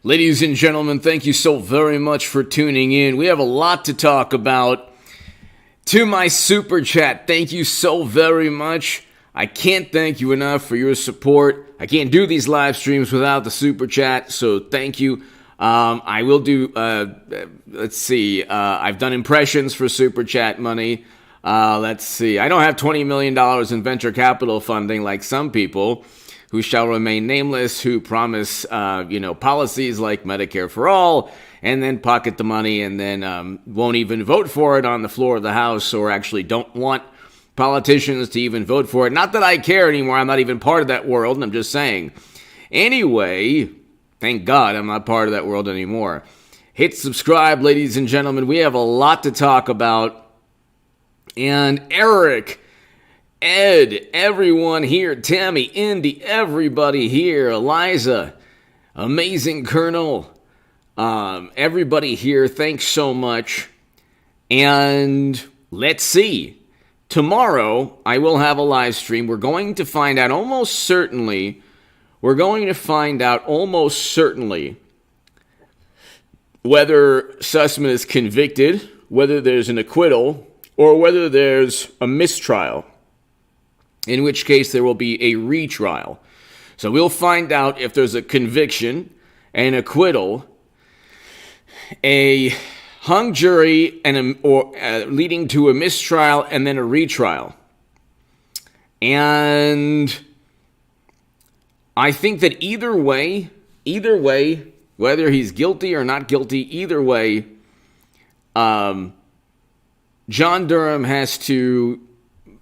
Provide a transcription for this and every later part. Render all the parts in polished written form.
Ladies and gentlemen, thank you so very much for tuning in. We have a lot to talk about. To my super chat, thank you so very much. I can't thank you enough for your support. I can't do these live streams without the super chat, so thank you. I will do, let's see, I've done impressions for super chat money. Let's see, I don't have $20 million in venture capital funding like some people who shall remain nameless, who promise, policies like Medicare for all, and then pocket the money and then won't even vote for it on the floor of the House, or actually don't want politicians to even vote for it. Not that I care anymore. I'm not even part of that world, and I'm just saying. Anyway, thank God I'm not part of that world anymore. Hit subscribe, ladies and gentlemen. We have a lot to talk about. And Eric, Ed, everyone here, Tammy, Indy, everybody here, Eliza, Amazing Colonel, everybody here, thanks so much. And let's see. Tomorrow, I will have a live stream. We're going to find out almost certainly whether Sussman is convicted, whether there's an acquittal, or whether there's a mistrial, in which case there will be a retrial. So we'll find out if there's a conviction, an acquittal, a hung jury, or leading to a mistrial and then a retrial. And I think that either way, whether he's guilty or not guilty, either way, John Durham has to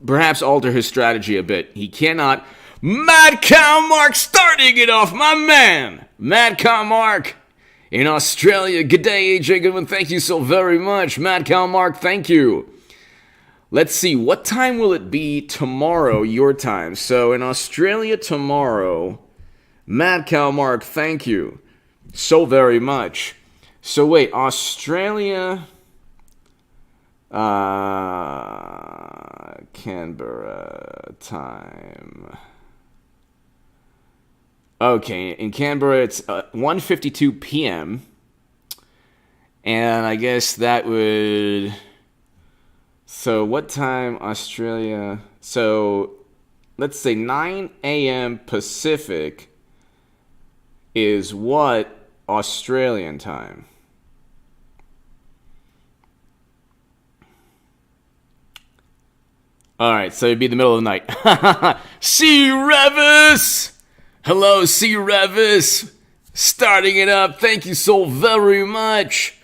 perhaps alter his strategy a bit. He cannot. Mad Cow Mark starting it off, my man. Mad Cow Mark in Australia. Good day, AJ Goodwin. Thank you so very much. Mad Cow Mark, thank you. Let's see. What time will it be tomorrow, your time? So in Australia tomorrow, Mad Cow Mark, thank you so very much. So wait, Australia, Canberra time. Okay, in Canberra it's 1:52 p.m. And I guess that would... So what time Australia... So let's say 9 a.m. Pacific is what Australian time? Alright, so it'd be the middle of the night. C. Revis! Hello, C. Revis! Starting it up. Thank you so very much.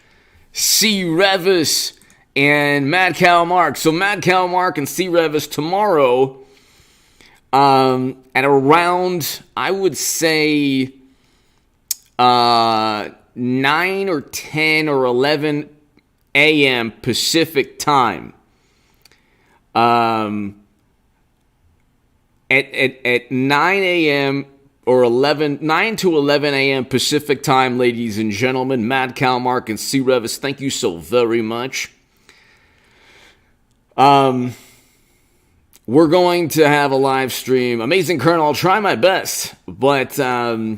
C. Revis and Mad Cow Mark. So Mad Cow Mark and C. Revis tomorrow at around, I would say, 9 or 10 or 11 a.m. Pacific time. At 9 a.m. or 9 to 11 a.m. Pacific time, ladies and gentlemen, Mad Cow Mark and C. Revis, thank you so very much. We're going to have a live stream. Amazing Colonel, I'll try my best, but I'll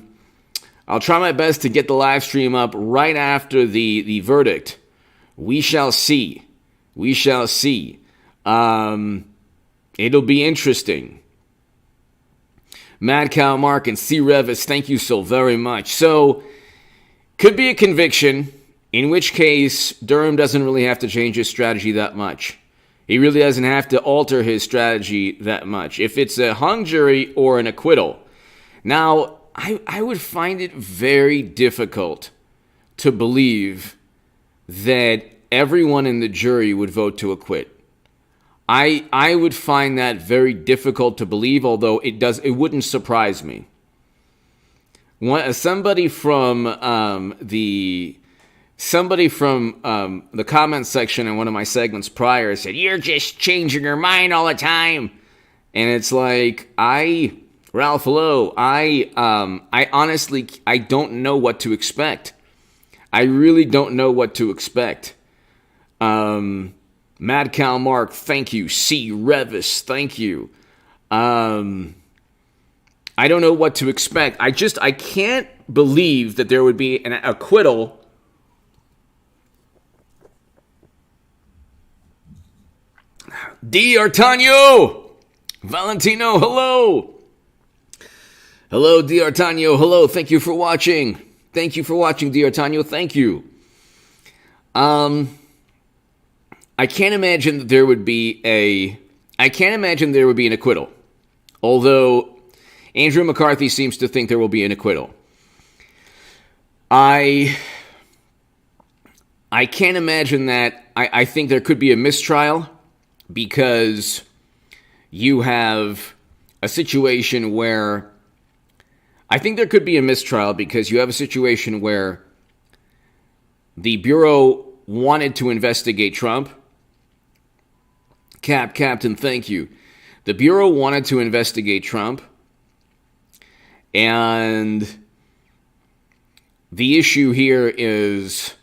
try my best to get the live stream up right after the verdict. We shall see. We shall see. It'll be interesting. Mad Cow Mark and C. Revis, thank you so very much. So, could be a conviction, in which case Durham doesn't really have to change his strategy that much. He really doesn't have to alter his strategy that much. If it's a hung jury or an acquittal. Now, I would find it very difficult to believe that everyone in the jury would vote to acquit. I would find that very difficult to believe, although it wouldn't surprise me. Somebody from the comment section in one of my segments prior said, "You're just changing your mind all the time," and it's like Ralph Lowe, I honestly don't know what to expect. I really don't know what to expect. Mad Cow Mark, thank you. C. Revis, thank you. I don't know what to expect. I can't believe that there would be an acquittal. D'Artagnan! Valentino, hello! Hello, D'Artagnan, hello. Thank you for watching. Thank you for watching, D'Artagnan. Thank you. I can't imagine that there would be an acquittal. Although Andrew McCarthy seems to think there will be an acquittal. I can't imagine that. I think there could be a mistrial because you have a situation where the Bureau wanted to investigate Trump. Captain, thank you. The Bureau wanted to investigate Trump, and the issue here is,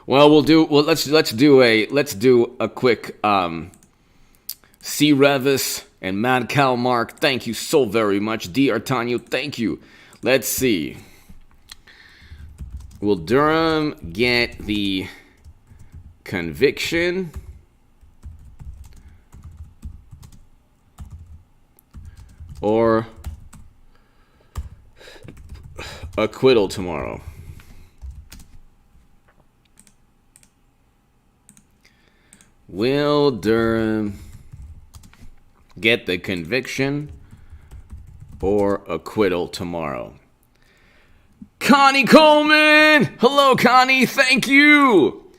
let's do a quick C. Revis and Mad Cow Mark. Thank you so very much. D'Artagnan, thank you. Let's see. Will Durham get the conviction? Or acquittal tomorrow? Will Durham get the conviction or acquittal tomorrow? Connie Coleman! Hello, Connie. Thank you.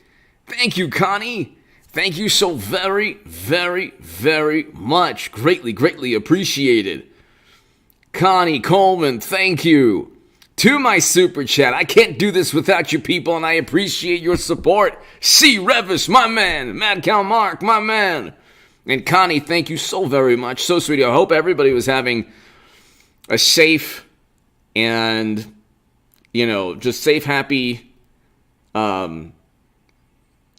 Thank you, Connie. Thank you so very, very, very much. Greatly, greatly appreciated. Connie Coleman, thank you. To my super chat. I can't do this without you people, and I appreciate your support. C. Revis, my man. Mad Cow Mark, my man. And Connie, thank you so very much. So sweet. I hope everybody was having a safe and, just safe, happy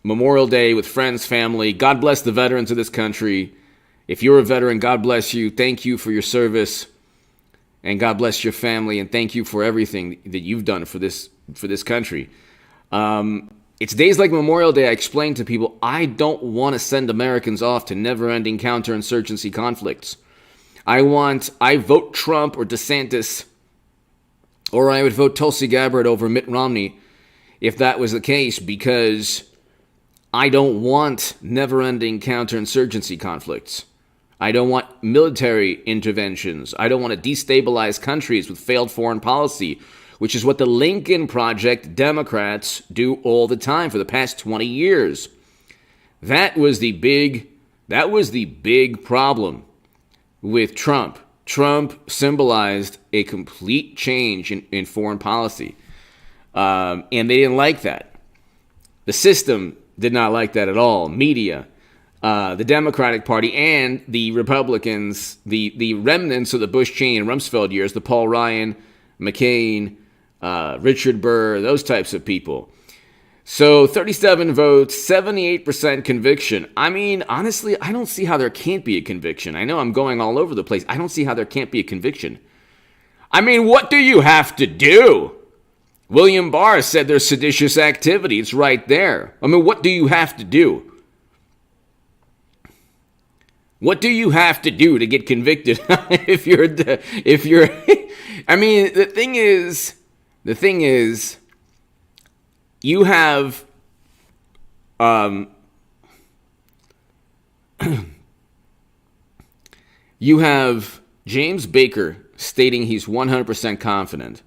Memorial Day with friends, family. God bless the veterans of this country. If you're a veteran, God bless you. Thank you for your service. And God bless your family. And thank you for everything that you've done for this country. It's days like Memorial Day. I explain to people, I don't want to send Americans off to never-ending counterinsurgency conflicts. I vote Trump or DeSantis, or I would vote Tulsi Gabbard over Mitt Romney if that was the case, because I don't want never-ending counterinsurgency conflicts. I don't want military interventions. I don't want to destabilize countries with failed foreign policy, which is what the Lincoln Project Democrats do all the time for the past 20 years. That was the big problem with Trump. Trump symbolized a complete change in foreign policy. And they didn't like that. The system did not like that at all. Media, the Democratic Party, and the Republicans, the remnants of the Bush, Cheney, and Rumsfeld years, the Paul Ryan, McCain, Richard Burr, those types of people. So 37 votes, 78% conviction. I mean, honestly, I don't see how there can't be a conviction. I know I'm going all over the place. I don't see how there can't be a conviction. I mean, what do you have to do? William Barr said there's seditious activity. It's right there. I mean, what do you have to do? What do you have to do to get convicted? if you're, I mean, the thing is, you have, you have James Baker stating he's 100% confident.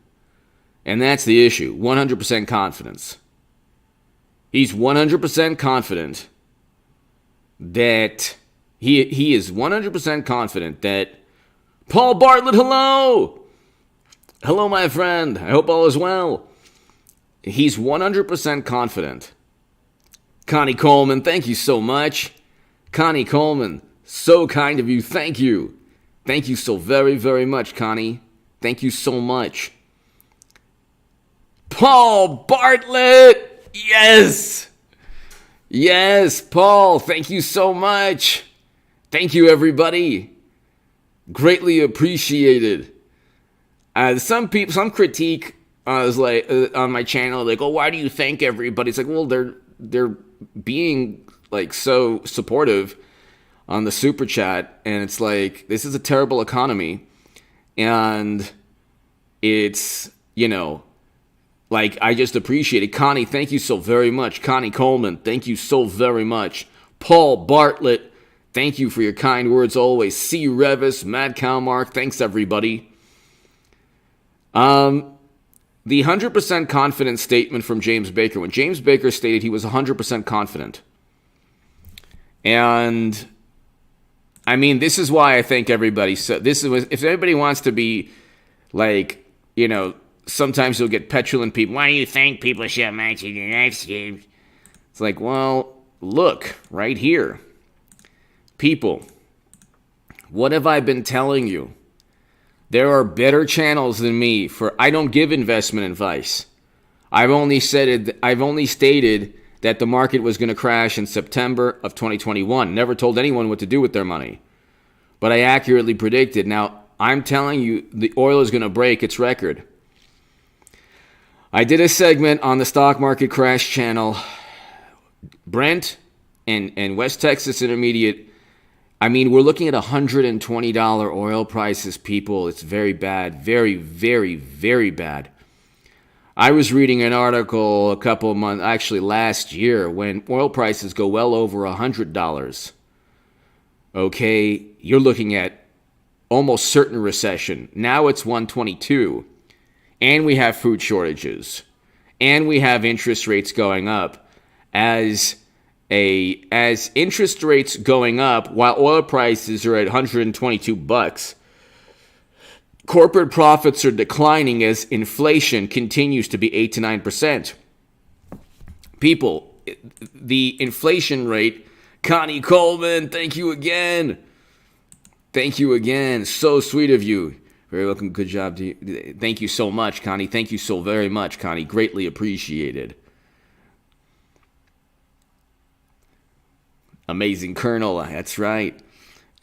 And that's the issue, 100% confidence. He's 100% confident that he is 100% confident that Paul Bartlett, hello! Hello, my friend. I hope all is well. He's 100% confident. Connie Coleman, thank you so much. Connie Coleman, so kind of you. Thank you. Thank you so very, very much, Connie. Thank you so much. Paul Bartlett! Yes! Yes, Paul, thank you so much. Thank you, everybody. Greatly appreciated. Some people, some critique is like on my channel, like, oh, why do you thank everybody? It's like, well, they're being like so supportive on the super chat, and it's like, this is a terrible economy, and it's, like, I just appreciate it. Connie, thank you so very much. Connie Coleman, thank you so very much. Paul Bartlett, thank you for your kind words always. C. Revis, Mad Calmark, thanks everybody. The 100% confident statement from James Baker. When James Baker stated he was 100% confident. And, I mean, this is why I thank everybody. So this is, if anybody wants to be, like, sometimes you'll get petulant people. Why do you think people should match in your live streams? It's like, well, look, right here. People, what have I been telling you? There are better channels than me I don't give investment advice. I've only stated that the market was going to crash in September of 2021. Never told anyone what to do with their money. But I accurately predicted. Now, I'm telling you, the oil is going to break its record. I did a segment on the stock market crash channel. Brent and West Texas Intermediate, I mean, we're looking at $120 oil prices, people. It's very bad. Very, very, very bad. I was reading an article a couple of months, actually last year, when oil prices go well over $100. Okay, you're looking at almost certain recession. Now it's 122. And we have food shortages. And we have interest rates going up. As interest rates going up while oil prices are at $122, corporate profits are declining as inflation continues to be 8 to 9%. People, the inflation rate, Connie Coleman, thank you again. Thank you again. So sweet of you. Very welcome. Good job to you. Thank you so much, Connie. Thank you so very much, Connie. Greatly appreciated. Amazing Colonel. That's right.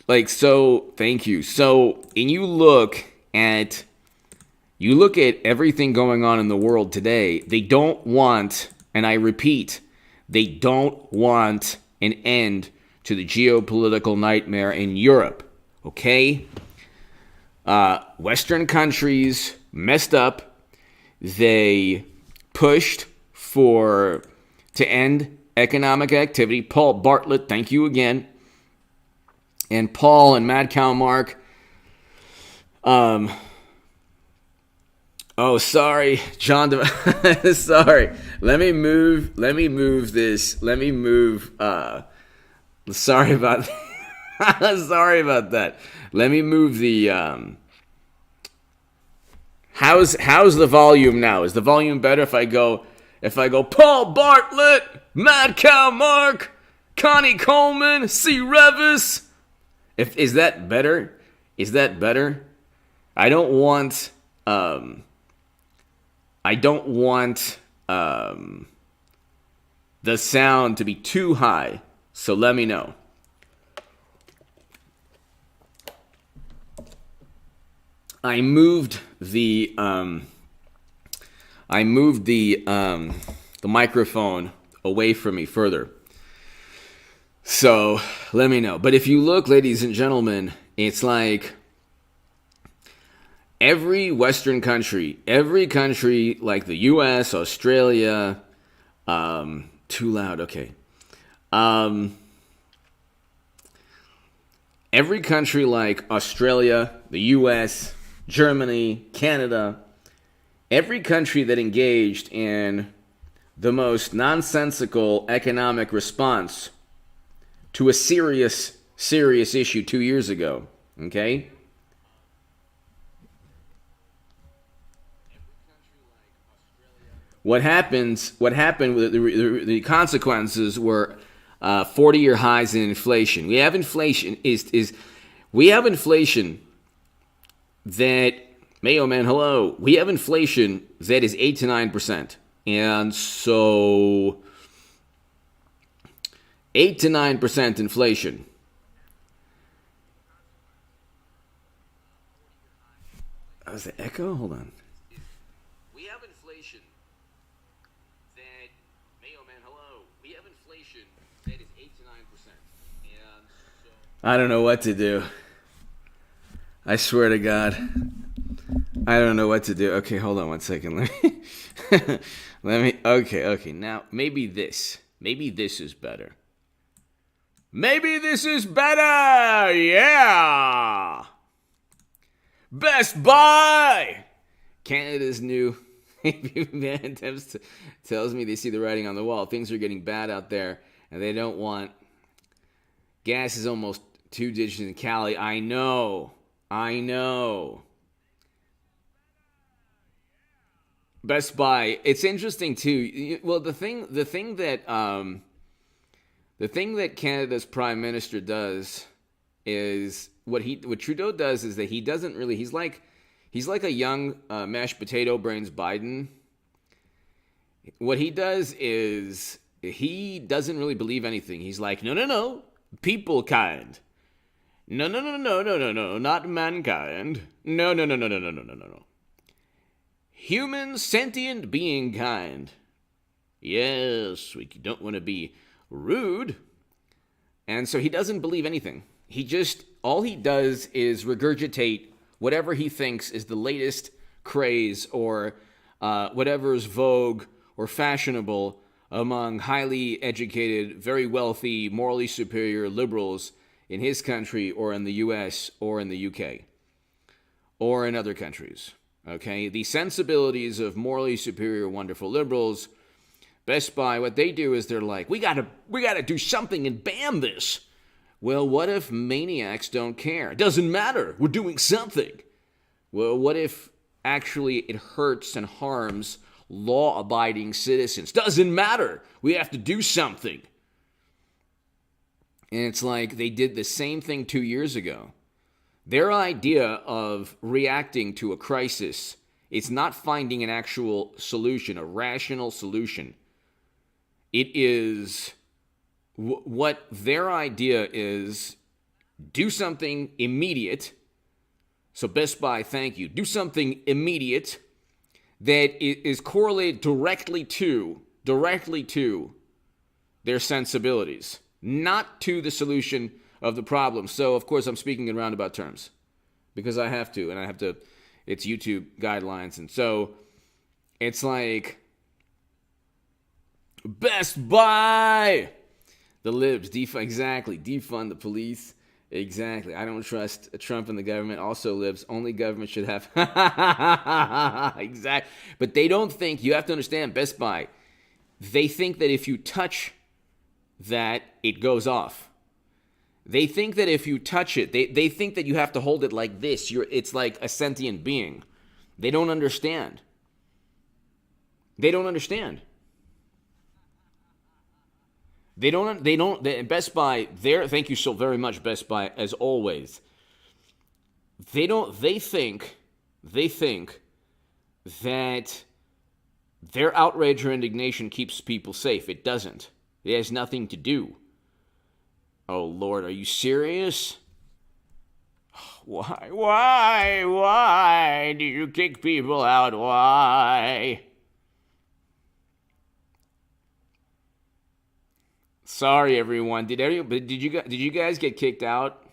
Like, so, thank you. So, and you look at everything going on in the world today. They don't want, and I repeat, they don't want an end to the geopolitical nightmare in Europe. Okay? Western countries messed up. They pushed to end economic activity. Paul Bartlett, thank you again. And Paul and Mad Cow Mark. Oh, sorry, John. Sorry. Let me move this. Sorry about that. Sorry about that. Let me move the. How's the volume now? Is the volume better if I go Paul Bartlett, Mad Cow Mark, Connie Coleman, C. Revis? Is that better? Is that better? I don't want the sound to be too high, so let me know. I moved the microphone away from me further. So, let me know. But if you look, ladies and gentlemen, it's like every Western country, like the US, Australia, too loud, okay. Every country like Australia, the US, Germany, Canada, every country that engaged in the most nonsensical economic response to a serious issue 2 years ago, okay? What happened with the consequences were 40-year highs in inflation. We have inflation that, Mayo Man, hello. We have inflation that is 8 to 9%. And so 8 to 9% inflation. Was the echo? Hold on. We have inflation that, Mayo Man, hello. We have inflation that is 8 to 9%. And so. I don't know what to do. I swear to God. I don't know what to do. Okay, hold on one second. Okay. Now, maybe this is better. Maybe this is better. Yeah. Best Buy. Canada's new man tells me they see the writing on the wall. Things are getting bad out there, and they don't want. Gas is almost 2 digits in Cali. I know. Best Buy. It's interesting too. Well, the thing that Canada's Prime Minister does is what Trudeau does is that he doesn't really. He's like a young mashed potato brains Biden. What he does is he doesn't really believe anything. He's like, no, people kind. No, not mankind. No. Human, sentient being kind. Yes, we don't want to be rude. And so he doesn't believe anything. All he does is regurgitate whatever he thinks is the latest craze or whatever is vogue or fashionable among highly educated, very wealthy, morally superior liberals in his country or in the US or in the UK or in other countries. Okay? The sensibilities of morally superior, wonderful liberals, Best Buy, what they do is they're like, we gotta do something and ban this. Well, what if maniacs don't care? It doesn't matter. We're doing something. Well, what if actually it hurts and harms law-abiding citizens? Doesn't matter. We have to do something. And it's like they did the same thing 2 years ago. Their idea of reacting to a crisis is not finding an actual solution, a rational solution. It is what their idea is: do something immediate. So Best Buy, thank you. Do something immediate that is correlated directly to their sensibilities, not to the solution of the problem. So, of course, I'm speaking in roundabout terms because I have to, and I have to, it's YouTube guidelines. And so it's like, Best Buy, the libs, defund the police. Exactly. I don't trust Trump and the government. Also, libs, only government should have. Exactly. But they don't think, you have to understand, Best Buy, they think that if you touch that, it goes off. They think that if you touch it, they think that you have to hold it like this. It's like a sentient being. They don't understand. Best Buy, thank you so very much, Best Buy, as always. They think that their outrage or indignation keeps people safe. It doesn't. It has nothing to do. Oh, Lord, are you serious? Why do you kick people out? Why? Sorry, everyone. Did you guys get kicked out?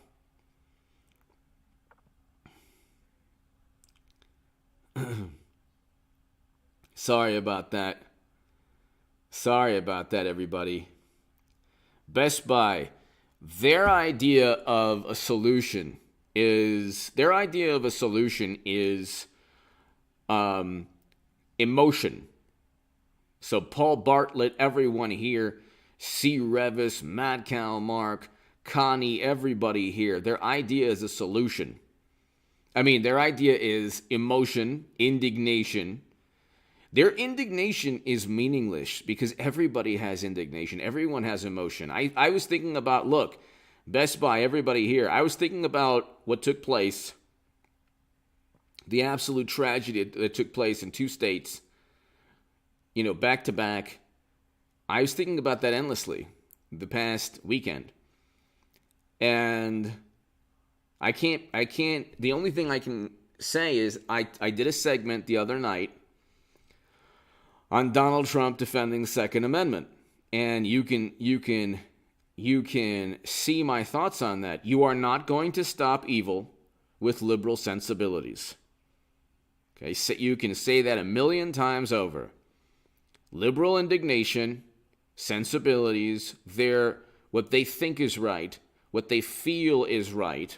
Sorry about that. Everybody. Best Buy, their idea of a solution is emotion. So Paul Bartlett, everyone here, C. Revis, Matt Kalmark, Connie, everybody here, their idea is a solution. Their idea is emotion, indignation. Their indignation is meaningless because everybody has indignation. Everyone has emotion. I was thinking about, look, Best Buy, everybody here, I was thinking about what took place, the absolute tragedy that took place in 2 states, back to back. I was thinking about that endlessly the past weekend. And I can't, the only thing I can say is I did a segment the other night on Donald Trump defending the Second Amendment. And you can see my thoughts on that. You are not going to stop evil with liberal sensibilities. Okay, so you can say that a million times over. Liberal indignation, sensibilities, what they think is right, what they feel is right,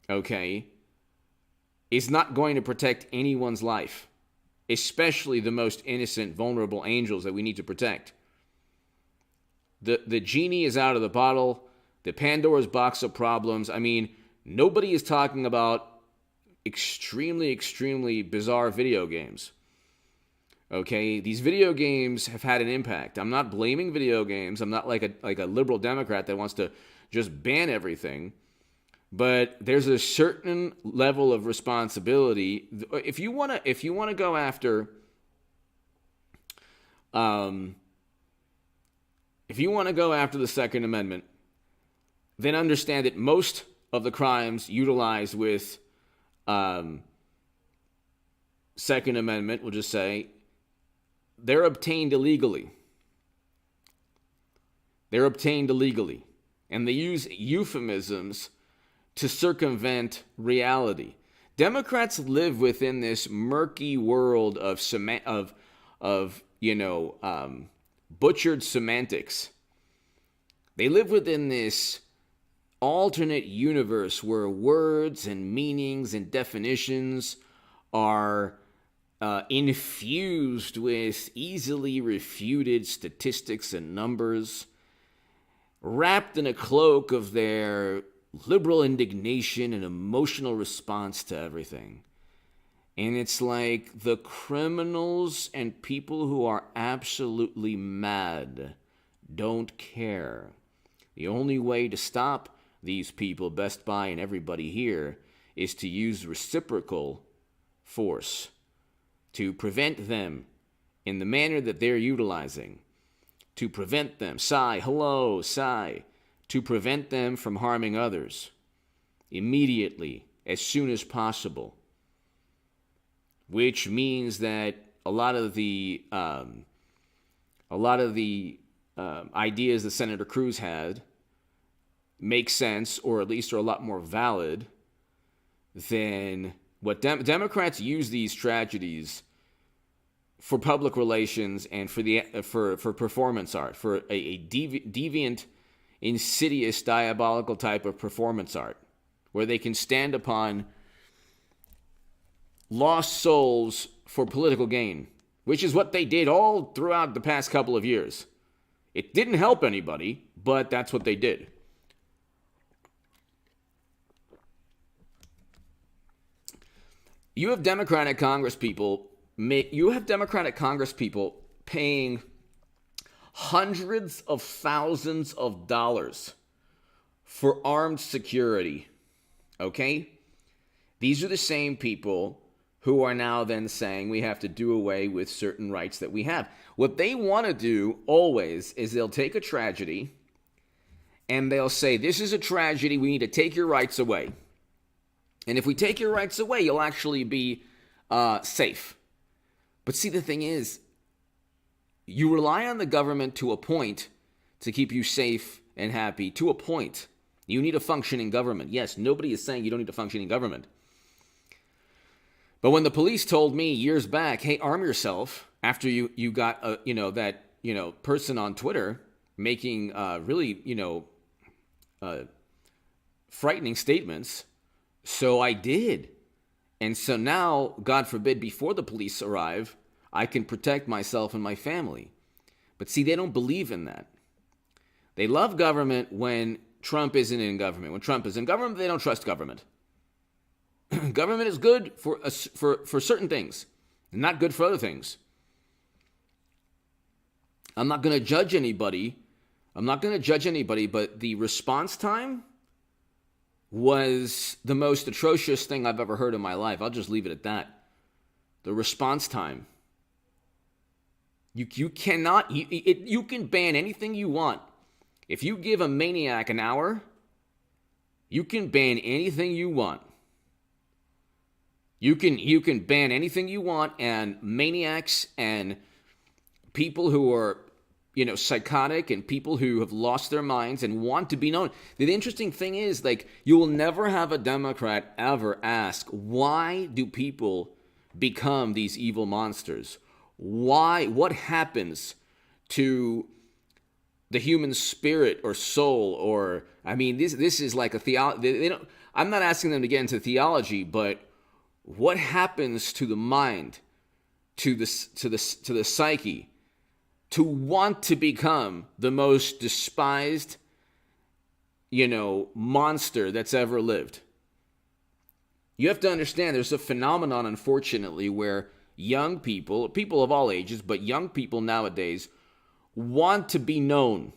okay, is not going to protect anyone's life, especially the most innocent, vulnerable angels that we need to protect. The genie is out of the bottle. The Pandora's box of problems. I mean, nobody is talking about extremely, extremely bizarre video games. Okay, these video games have had an impact. I'm not blaming video games. I'm not like a liberal Democrat that wants to just ban everything. But there's a certain level of responsibility. If you wanna go after, if you want to go after the Second Amendment, then understand that most of the crimes utilized with Second Amendment, we'll just say, they're obtained illegally. They're obtained illegally. And they use euphemisms to circumvent reality. Democrats live within this murky world of butchered semantics. They live within this alternate universe where words and meanings and definitions are infused with easily refuted statistics and numbers, wrapped in a cloak of their liberal indignation and emotional response to everything. And it's like the criminals and people who are absolutely mad don't care. The only way to stop these people, Best Buy and everybody here, is to use reciprocal force to prevent them in the manner that they're utilizing. To prevent them, to prevent them from harming others immediately, as soon as possible. Which means that a lot of the ideas that Senator Cruz had make sense, or at least are a lot more valid than what Democrats use these tragedies for public relations and for performance art, for a deviant, insidious, diabolical type of performance art, where they can stand upon lost souls for political gain, which is what they did all throughout the past couple of years. It didn't help anybody, but that's what they did. You have Democratic Congresspeople paying hundreds of thousands of dollars for armed security. Okay? These are the same people who are now then saying we have to do away with certain rights that we have. What they want to do always is they'll take a tragedy and they'll say, this is a tragedy, we need to take your rights away. And if we take your rights away, you'll actually be safe. But see, the thing is, you rely on the government to a point to keep you safe and happy, to a point. You need a functioning government. Yes, nobody is saying you don't need a functioning government. But when the police told me years back, hey, arm yourself, after you got that person on Twitter making really frightening statements, so I did. And so now, God forbid, before the police arrive, I can protect myself and my family. But see, they don't believe in that. They love government when Trump isn't in government. When Trump is in government, they don't trust government. Government is good for certain things, and not good for other things. I'm not going to judge anybody, but the response time was the most atrocious thing I've ever heard in my life. I'll just leave it at that. The response time. You cannot, you can ban anything you want. If you give a maniac an hour, you can ban anything you want. You can ban anything you want, and maniacs and people who are, psychotic, and people who have lost their minds and want to be known. The interesting thing is, like, you will never have a Democrat ever ask, why do people become these evil monsters? Why? What happens to the human spirit or soul? Or, I mean, this is like a theology. I'm not asking them to get into theology, but what happens to the mind, to the psyche, to want to become the most despised, monster that's ever lived? You have to understand there's a phenomenon, unfortunately, where young people of all ages, but young people nowadays, want to be known.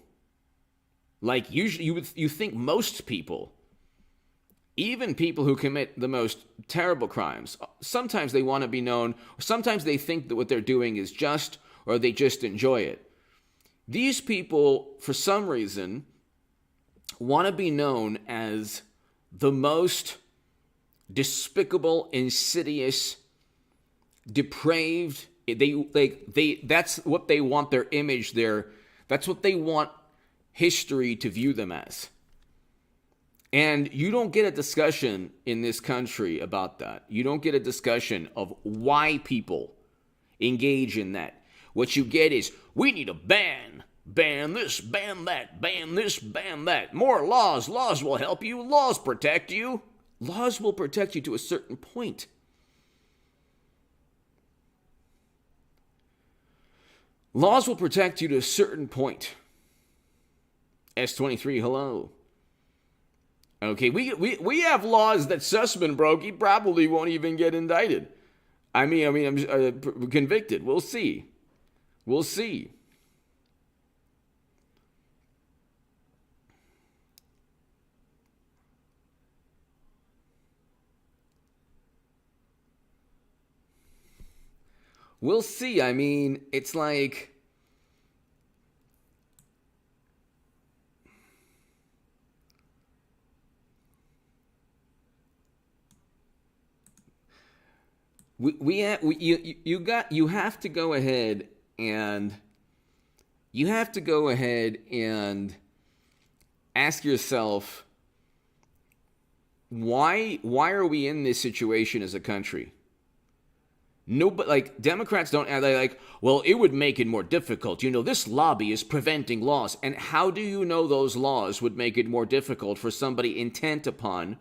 Like, usually you think most people, even people who commit the most terrible crimes, sometimes they want to be known, or sometimes they think that what they're doing is just, or they just enjoy it. These people, for some reason, want to be known as the most despicable, insidious, depraved. That's what they want their image there. That's what they want history to view them as. And you don't get a discussion in this country about that. You don't get a discussion of why people engage in that. What you get is, we need a ban this, ban that, ban this, ban that. More laws. Laws will help you. Laws protect you. Laws will protect you to a certain point. Laws will protect you to a certain point. S23, hello. Okay, we have laws that Sussman broke. He probably won't even get indicted. I'm convicted. We'll see. We'll see. We'll see. I mean, it's like, you have to go ahead and ask yourself, why are we in this situation as a country? No, but like, Democrats don't add, like, well, it would make it more difficult. This lobby is preventing laws. And how do you know those laws would make it more difficult for somebody intent upon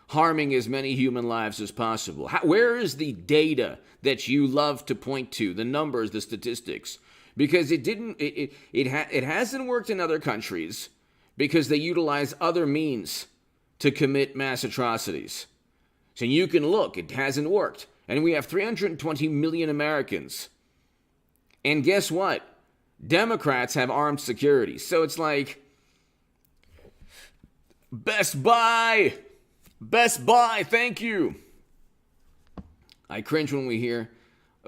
harming as many human lives as possible? Where is the data that you love to point to, the numbers, the statistics? Because it hasn't worked in other countries because they utilize other means to commit mass atrocities. So you can look, it hasn't worked. And we have 320 million Americans. And guess what? Democrats have armed security. So it's like, Best Buy, thank you. I cringe when we hear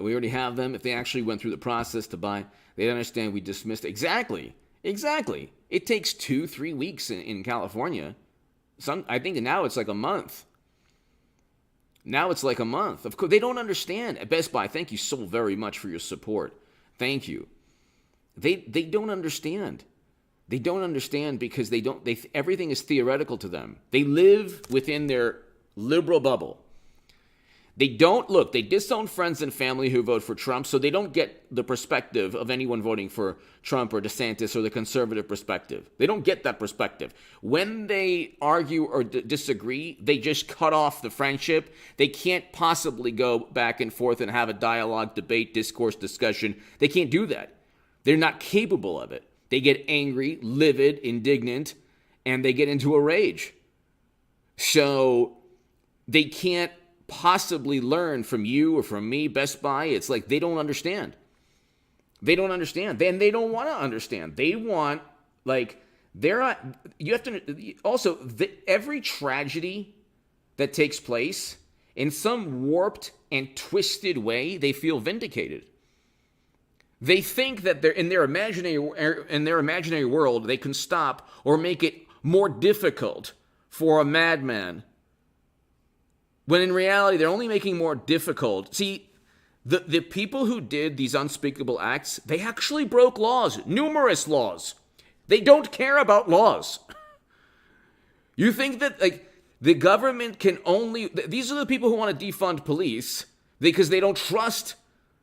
we already have them. If they actually went through the process to buy, they'd understand we dismissed. Exactly. It takes 2-3 weeks in California. I think now it's like a month. Of course, they don't understand. At Best Buy, thank you so very much for your support. Thank you. They don't understand. They don't understand because everything is theoretical to them. They live within their liberal bubble. They disown friends and family who vote for Trump, so they don't get the perspective of anyone voting for Trump or DeSantis or the conservative perspective. They don't get that perspective. When they argue or disagree, they just cut off the friendship. They can't possibly go back and forth and have a dialogue, debate, discourse, discussion. They can't do that. They're not capable of it. They get angry, livid, indignant, and they get into a rage. So they can't possibly learn from you or from me, Best Buy. It's like they don't understand. They don't understand. Then they don't want to understand. They want, like, you have to, also, every tragedy that takes place, in some warped and twisted way, they feel vindicated. They think that they're in their imaginary world, they can stop or make it more difficult for a madman When in reality, they're only making more difficult. See, the people who did these unspeakable acts, they actually broke laws, numerous laws. They don't care about laws. You think that, like, the government can only... These are the people who want to defund police because they don't trust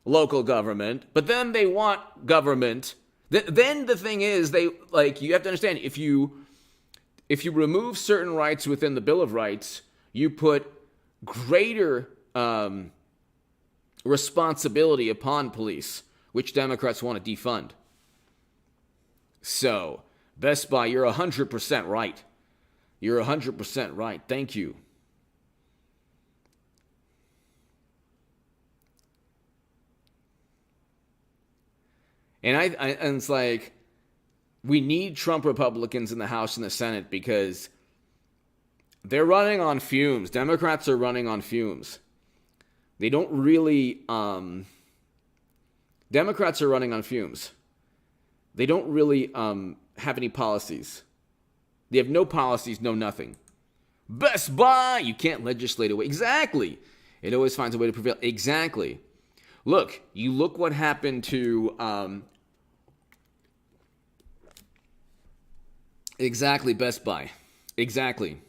local government, but then they want government. Then the thing is, they, like, you have to understand, if you remove certain rights within the Bill of Rights, you put greater responsibility upon police, which Democrats want to defund. So, Best Buy, you're 100% right. You're 100% right. Thank you. And and it's like, we need Trump Republicans in the House and the Senate because they're running on fumes. Democrats are running on fumes. They don't really... Democrats are running on fumes. They don't really have any policies. They have no policies, no nothing. Best Buy! You can't legislate away. Exactly. It always finds a way to prevail. Exactly. Look what happened to... Exactly, Best Buy. Exactly.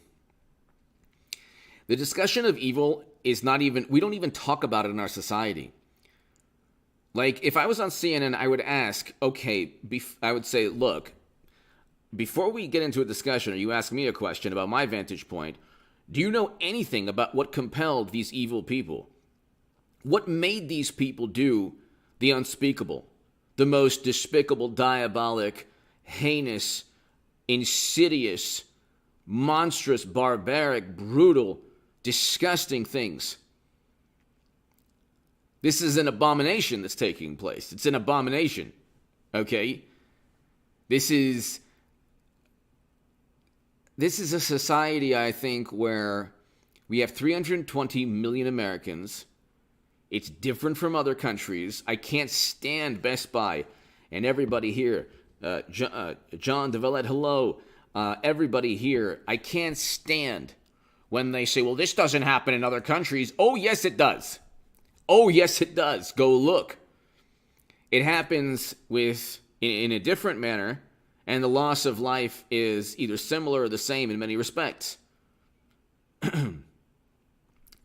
The discussion of evil is not even... We don't even talk about it in our society. Like, if I was on CNN, I would ask, okay, I would say, look, before we get into a discussion or you ask me a question about my vantage point, do you know anything about what compelled these evil people? What made these people do the unspeakable, the most despicable, diabolic, heinous, insidious, monstrous, barbaric, brutal, disgusting things? This is an abomination that's taking place. It's an abomination, okay? This is a society, I think, where we have 320 million Americans. It's different from other countries. I can't stand Best Buy and everybody here. John DeVillette, hello. Everybody here. I can't stand when they say, well, this doesn't happen in other countries. Oh, yes, it does. Oh, yes, it does. Go look. It happens in a different manner, and the loss of life is either similar or the same in many respects. And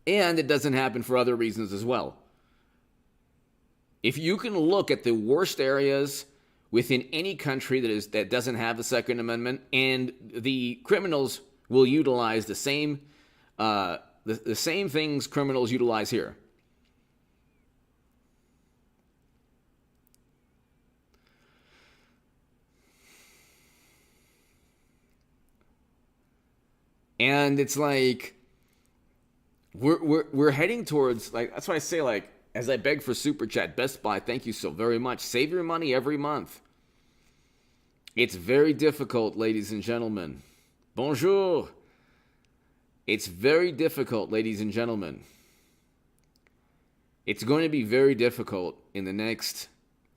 it doesn't happen for other reasons as well. If you can look at the worst areas within any country that doesn't have the Second Amendment, and the criminals will utilize the same things criminals utilize here. And it's like we're heading towards, like, that's why I say, like, as I beg for Super Chat, Best Buy, thank you so very much. Save your money every month. It's very difficult, ladies and gentlemen. Bonjour. It's very difficult, ladies and gentlemen. It's going to be very difficult in the next,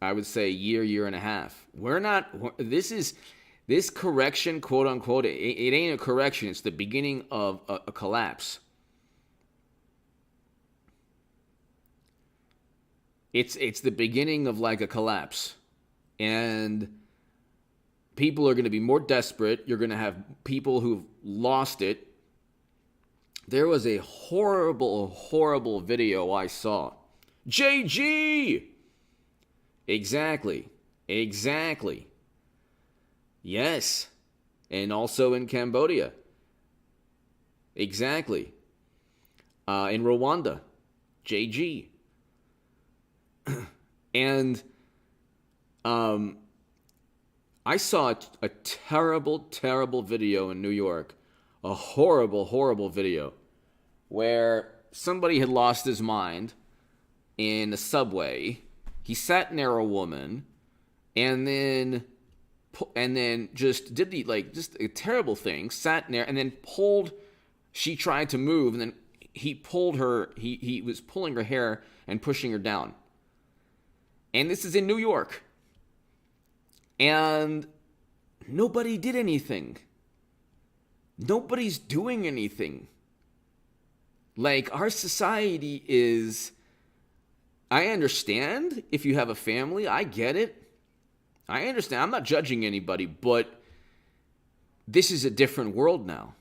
I would say, year and a half. This correction, quote unquote, it ain't a correction. It's the beginning of a collapse. It's the beginning of, like, a collapse. And people are going to be more desperate. You're going to have people who've lost it. There was a horrible, horrible video I saw. JG! Exactly. Yes. And also in Cambodia. Exactly. In Rwanda. JG. And I saw a terrible, terrible video in New York. A horrible, horrible video where somebody had lost his mind in a subway. He sat near a woman and then just did just a terrible thing, sat there and then pulled, she tried to move and then he pulled her, he was pulling her hair and pushing her down. And this is in New York. And nobody did anything. Nobody's doing anything. Like, our society is, I understand if you have a family, I get it. I understand. I'm not judging anybody, but this is a different world now.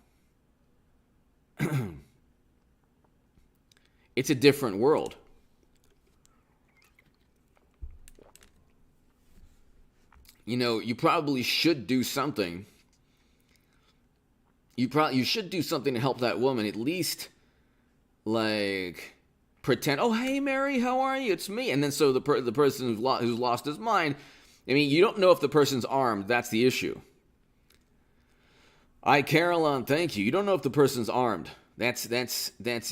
It's a different world. You know, you probably should do something. You should do something to help that woman. At least, like, pretend, oh, hey, Mary, how are you? It's me. And then so the person who's lost his mind, I mean, you don't know if the person's armed. That's the issue. Caroline, thank you. You don't know if the person's armed. That's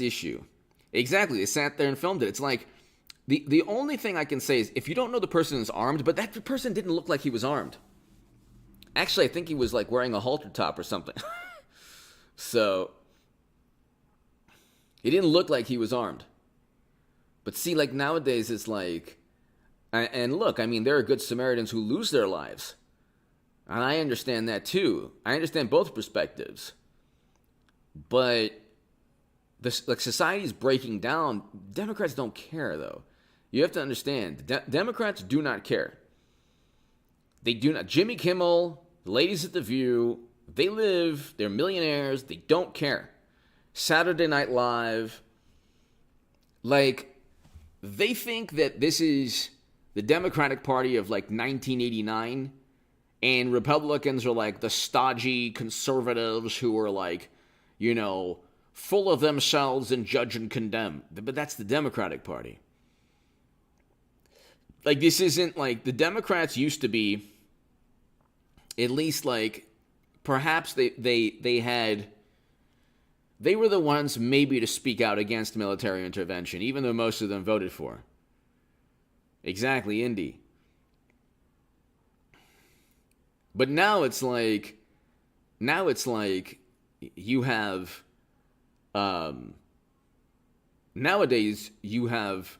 issue. Exactly. They sat there and filmed it. It's like, the only thing I can say is if you don't know the person is armed, but that person didn't look like he was armed. Actually, I think he was like wearing a halter top or something. So, he didn't look like he was armed. But see, like nowadays it's like, and look, I mean, there are good Samaritans who lose their lives. And I understand that too. I understand both perspectives. But like society's breaking down. Democrats don't care, though. You have to understand, Democrats do not care. They do not. Jimmy Kimmel, the ladies at The View, they're millionaires, they don't care. Saturday Night Live, like, they think that this is the Democratic Party of like 1989, and Republicans are like the stodgy conservatives who are like, you know, full of themselves and judge and condemn. But that's the Democratic Party. Like, this isn't like, the Democrats used to be, at least like, perhaps they were the ones maybe to speak out against military intervention, even though most of them voted for. Exactly, Indy. But now it's like you have, nowadays you have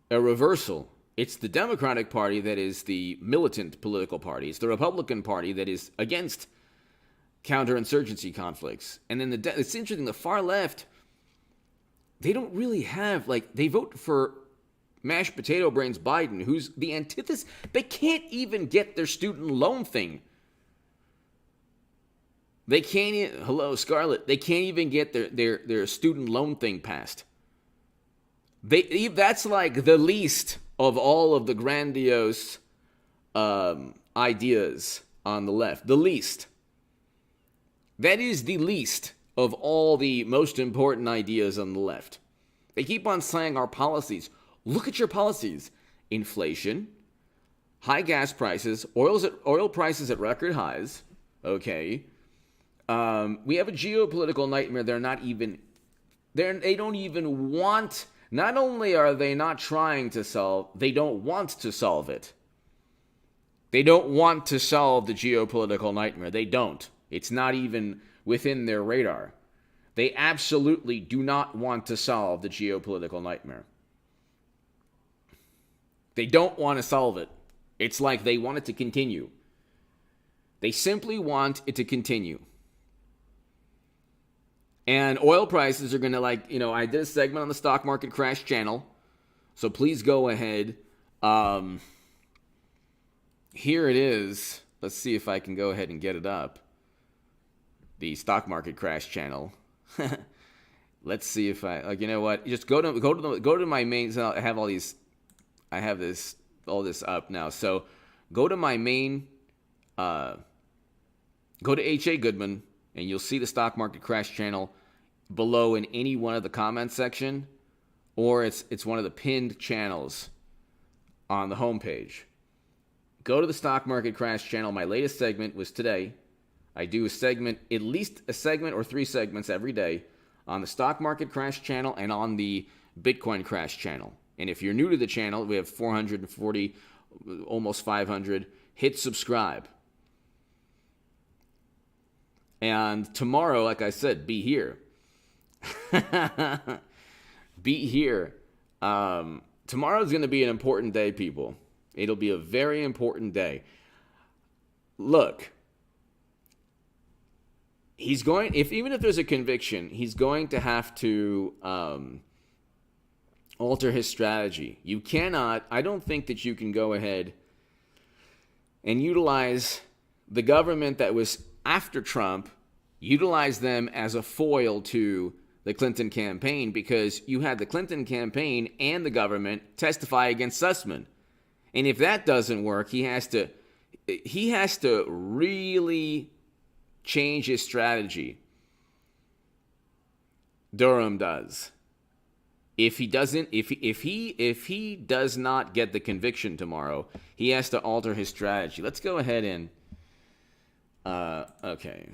a reversal. It's the Democratic Party that is the militant political party. It's the Republican Party that is against counterinsurgency conflicts. And then it's interesting, the far left, they don't really have, like, they vote for mashed potato brains Biden, who's the antithesis. They can't even get their student loan thing. They can't, hello, Scarlett, they can't even get their student loan thing passed. That's like the least of all of the grandiose ideas on the left. The least. That is the least of all the most important ideas on the left. They keep on saying our policies. Look at your policies. Inflation, high gas prices, oil prices at record highs. Okay. We have a geopolitical nightmare. They don't even want, not only are they not trying to solve, they don't want to solve it. They don't want to solve the geopolitical nightmare. They don't. It's not even within their radar. They absolutely do not want to solve the geopolitical nightmare. They don't want to solve it. It's like they want it to continue. They simply want it to continue. And oil prices are going to, like, you know, I did a segment on the stock market crash channel. So please go ahead. Here it is. Let's see if I can go ahead and get it up. The stock market crash channel. Let's see if I, like, you know what? Just go to my main. I have all these. I have all this up now. So go to my main. Go to H.A. Goodman, and you'll see the stock market crash channel below in any one of the comment section, or it's one of the pinned channels on the homepage. Go to the stock market crash channel. My latest segment was today. I do at least a segment or 3 segments every day on the stock market crash channel and on the Bitcoin crash channel. And if you're new to the channel, we have 440, almost 500. Hit subscribe. And tomorrow, like I said, be here. Be here. Tomorrow's going to be an important day, people. It'll be a very important day. Look. he's going, if even if there's a conviction, he's going to have to alter his strategy. You cannot, I don't think that you can go ahead and utilize the government that was after Trump, utilize them as a foil to the Clinton campaign, because you had the Clinton campaign and the government testify against Sussman. And if that doesn't work, he has to really change his strategy. Durham does. If he doesn't, if he does not get the conviction tomorrow, he has to alter his strategy. Let's go ahead and okay.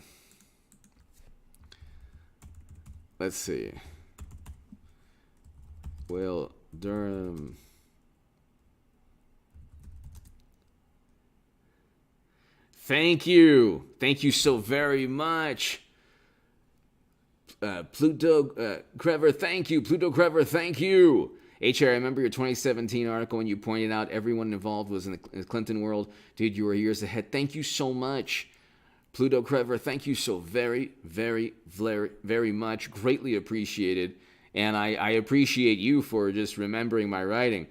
Let's see. Will Durham Thank you so very much. Pluto Crever, thank you. Pluto Crever, thank you. HR, I remember your 2017 article when you pointed out everyone involved was in the Clinton world. Dude, you were years ahead. Thank you so much. Pluto Crever, thank you so very, very, very, very much. Greatly appreciated. And I appreciate you for just remembering my writing.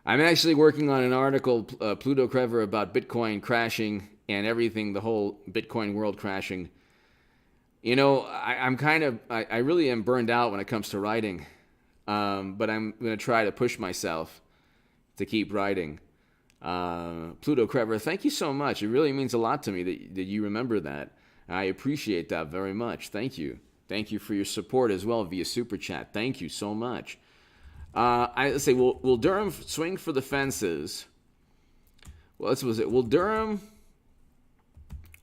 I'm actually working on an article, Pluto Crever, about Bitcoin crashing and everything, the whole Bitcoin world crashing. You know, I really am burned out when it comes to writing, but I'm going to try to push myself to keep writing. Pluto Crever, thank you so much. It really means a lot to me that you remember that. I appreciate that very much. Thank you. Thank you for your support as well via Super Chat. Thank you so much. Let's say, will Durham swing for the fences? Well, this was it. Will Durham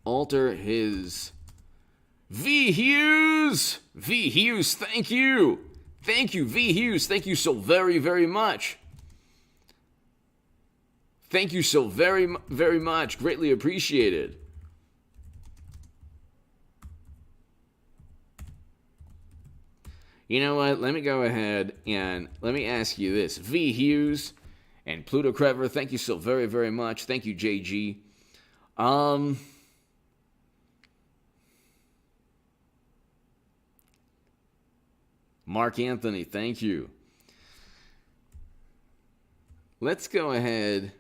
alter his... V Hughes, thank you. Thank you, V Hughes. Thank you so very, very much. Thank you so very, very much. Greatly appreciated. You know what? Let me go ahead and let me ask you this. V Hughes and Pluto Crever, thank you so very, very much. Thank you, JG. Mark Anthony, thank you. Let's go ahead.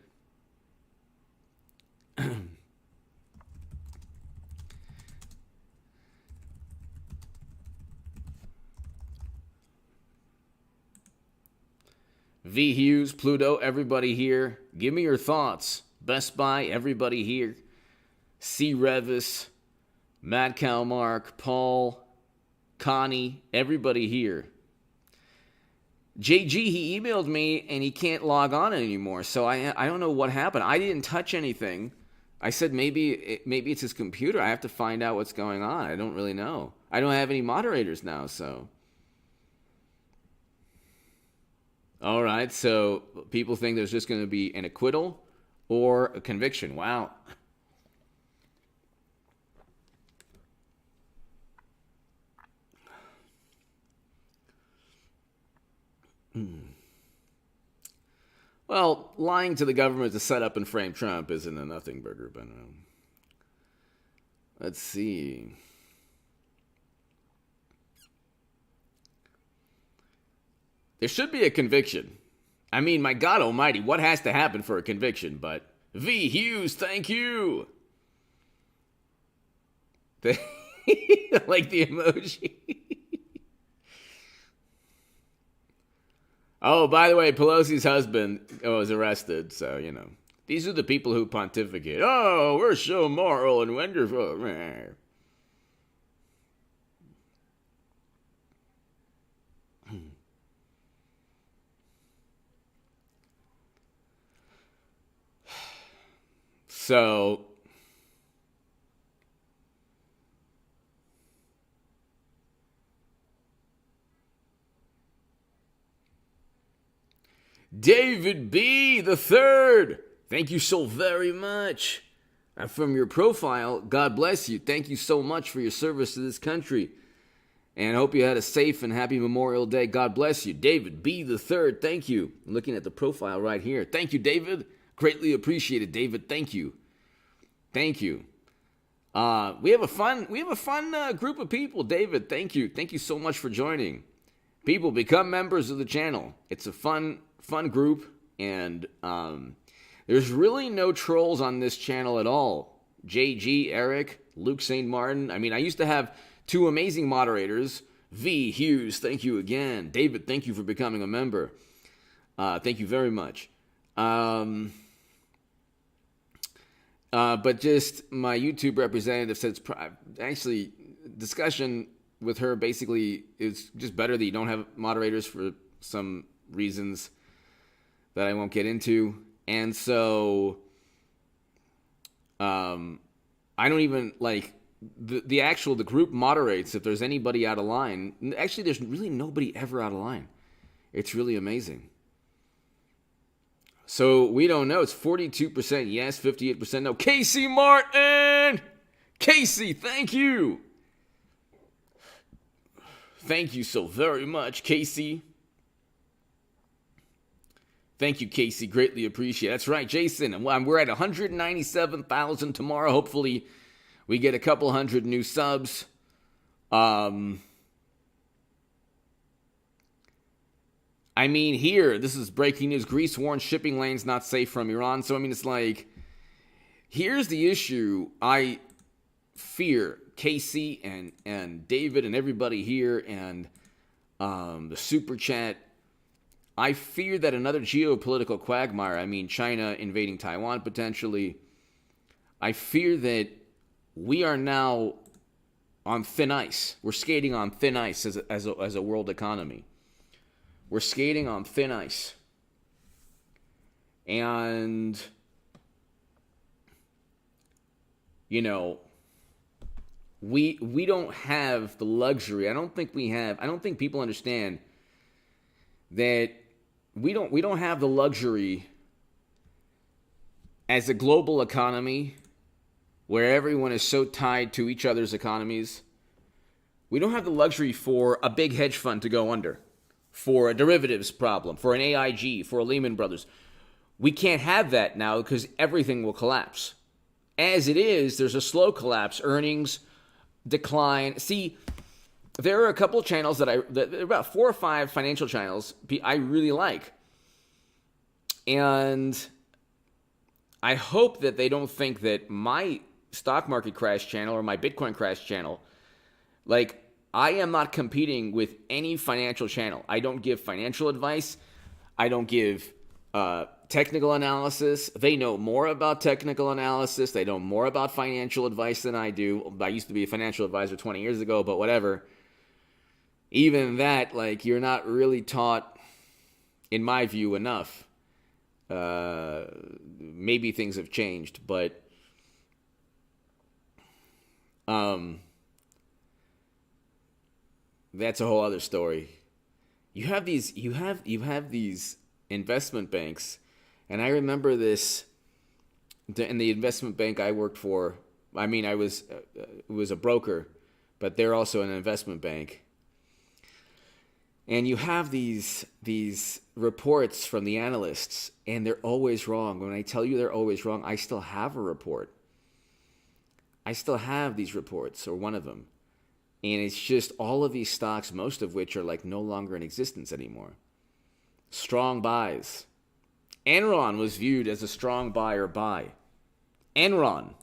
V Hughes, Pluto, everybody here. Give me your thoughts. Best Buy, everybody here. C. Revis, Matt Kalmark, Paul, Connie, everybody here. JG, he emailed me and he can't log on anymore, so I don't know what happened. I didn't touch anything. I said maybe it's his computer. I have to find out what's going on. I don't really know. I don't have any moderators now, so. All right, so people think there's just going to be an acquittal or a conviction. Wow. Well, lying to the government to set up and frame Trump isn't a nothing burger, but let's see. There should be a conviction. I mean, my God almighty, what has to happen for a conviction? But V. Hughes, thank you. Like the emoji. Oh, by the way, Pelosi's husband was arrested, so, you know. These are the people who pontificate. Oh, we're so moral and wonderful. So, David B. the Third, thank you so very much. From your profile, God bless you. Thank you so much for your service to this country. And I hope you had a safe and happy Memorial Day. God bless you. David B. the Third, thank you. I'm looking at the profile right here. Thank you, David. Greatly appreciated, David. Thank you. Thank you. We have a fun group of people. David, thank you so much for joining. People, become members of the channel. It's a fun group, and there's really no trolls on this channel at all. JG, Eric, Luke St. Martin. I mean, I used to have two amazing moderators. V. Hughes, thank you again. David, thank you for becoming a member. Thank you very much. But just my YouTube representative said actually discussion with her basically is just better that you don't have moderators for some reasons that I won't get into. And so I don't even like the group moderates if there's anybody out of line. Actually, there's really nobody ever out of line. It's really amazing. So we don't know. It's 42% yes, 58% no. Casey Martin! Casey, thank you! Thank you so very much, Casey. Thank you, Casey. Greatly appreciate it. That's right, Jason. We're at 197,000 tomorrow. Hopefully, we get a couple hundred new subs. I mean, here, this is breaking news. Greece warns shipping lanes not safe from Iran. So, I mean, it's like, here's the issue. I fear Casey and David and everybody here and the super chat. I fear that another geopolitical quagmire, I mean, China invading Taiwan potentially. I fear that we are now on thin ice. We're skating on thin ice as a world economy. We're skating on thin ice. And, you know, we don't have the luxury. I don't think people understand that we don't have the luxury as a global economy where everyone is so tied to each other's economies. We don't have the luxury for a big hedge fund to go under, for a derivatives problem, for an AIG, for a Lehman Brothers. We can't have that now because everything will collapse. As it is, there's a slow collapse. Earnings decline. See, there are a couple of channels there are about 4 or 5 financial channels I really like. And I hope that they don't think that my stock market crash channel or my Bitcoin crash channel, like, I am not competing with any financial channel. I don't give financial advice. I don't give technical analysis. They know more about technical analysis. They know more about financial advice than I do. I used to be a financial advisor 20 years ago, but whatever. Even that, like, you're not really taught, in my view, enough. Maybe things have changed, but that's a whole other story. You have these investment banks, and I remember this in the investment bank I worked for. I mean, I was a broker, but they're also an investment bank. And you have these reports from the analysts, and they're always wrong. When I tell you they're always wrong, I still have a report. I still have these reports, or one of them. And it's just all of these stocks, most of which are like no longer in existence anymore. Strong buys. Enron was viewed as a strong buy or buy. Enron.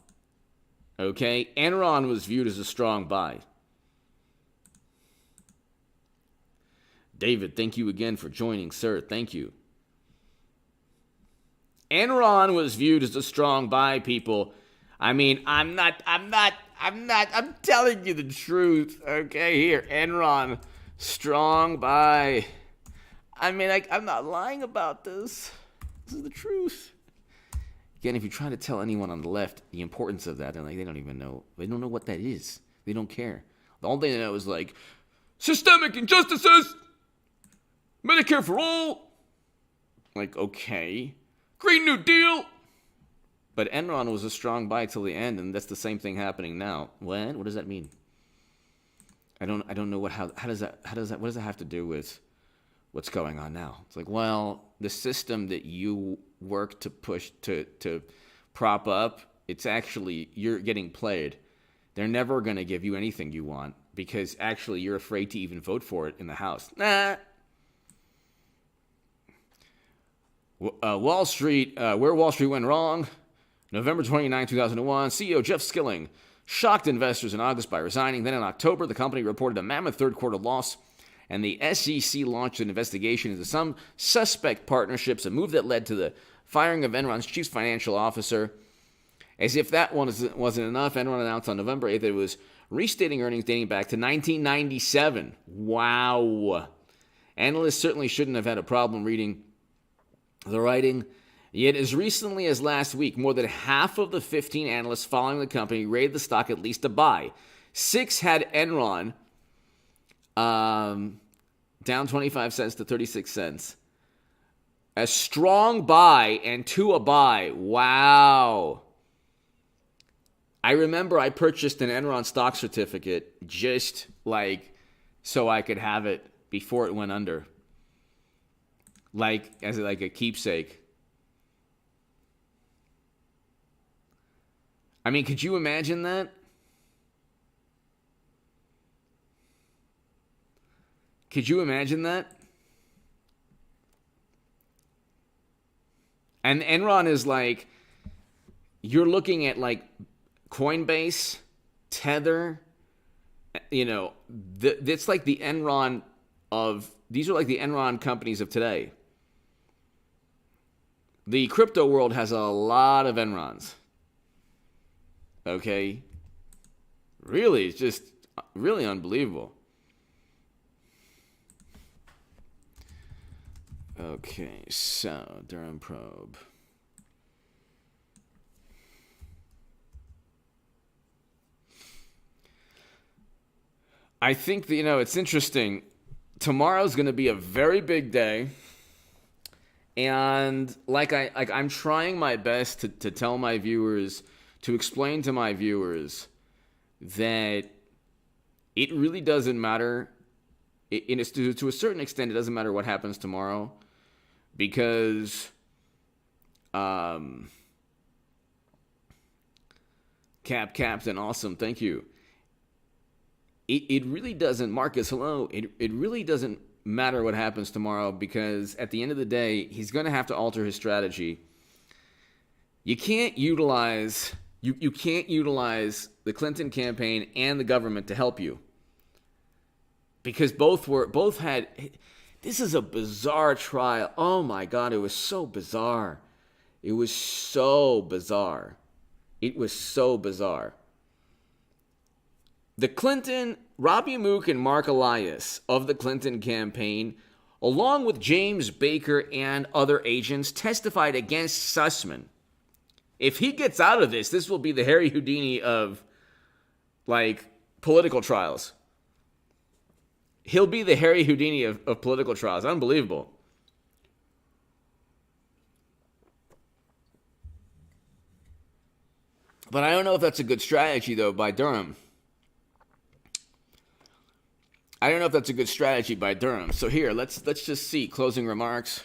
Okay? Enron was viewed as a strong buy. David, thank you again for joining, sir. Thank you. Enron was viewed as a strong buy, people. I mean, I'm telling you the truth. Okay, here, Enron, strong buy. I mean, I'm not lying about this. This is the truth. Again, if you try to tell anyone on the left the importance of that, they're like, they don't even know. They don't know what that is. They don't care. The only thing they know is like, systemic injustices, Medicare for all. Like, okay. Green New Deal. But Enron was a strong buy till the end, and that's the same thing happening now. What does that mean? I don't know how does that what does that have to do with what's going on now? It's like, well, the system that you work to push to prop up, it's actually, you're getting played. They're never going to give you anything you want because actually you're afraid to even vote for it in the House. Nah. Wall Street, where Wall Street went wrong. November 29, 2001, CEO Jeff Skilling shocked investors in August by resigning. Then in October, the company reported a mammoth third-quarter loss, and the SEC launched an investigation into some suspect partnerships, a move that led to the firing of Enron's chief financial officer. As if that wasn't enough, Enron announced on November 8th that it was restating earnings dating back to 1997. Wow. Analysts certainly shouldn't have had a problem reading the writing. Yet as recently as last week, more than half of the 15 analysts following the company rated the stock at least a buy. 6 had Enron down 25 cents to 36 cents. A strong buy and 2 a buy. Wow. I remember I purchased an Enron stock certificate just like so I could have it before it went under. Like as like a keepsake. I mean, could you imagine that? Could you imagine that? And Enron is like, you're looking at like Coinbase, Tether, it's like the Enron these are like the Enron companies of today. The crypto world has a lot of Enrons. Okay? Really, it's just really unbelievable. Okay, so Durham probe. I think that, it's interesting. Tomorrow's going to be a very big day. And I'm trying my best to tell my viewers, to explain to my viewers that it really doesn't matter. To a certain extent, it doesn't matter what happens tomorrow because Captain, awesome, thank you. It really doesn't, Marcus, hello. It really doesn't matter what happens tomorrow because at the end of the day, he's going to have to alter his strategy. You can't utilize you can't utilize the Clinton campaign and the government to help you because both had. This is a bizarre trial. Oh my God, it was so bizarre. It was so bizarre. It was so bizarre. The Clinton, Robbie Mook and Mark Elias of the Clinton campaign, along with James Baker and other agents, testified against Sussman. If he gets out of this, this will be the Harry Houdini of, political trials. He'll be the Harry Houdini of political trials. Unbelievable. But I don't know if that's a good strategy, though, by Durham. I don't know if that's a good strategy by Durham. So here, let's just see. Closing remarks.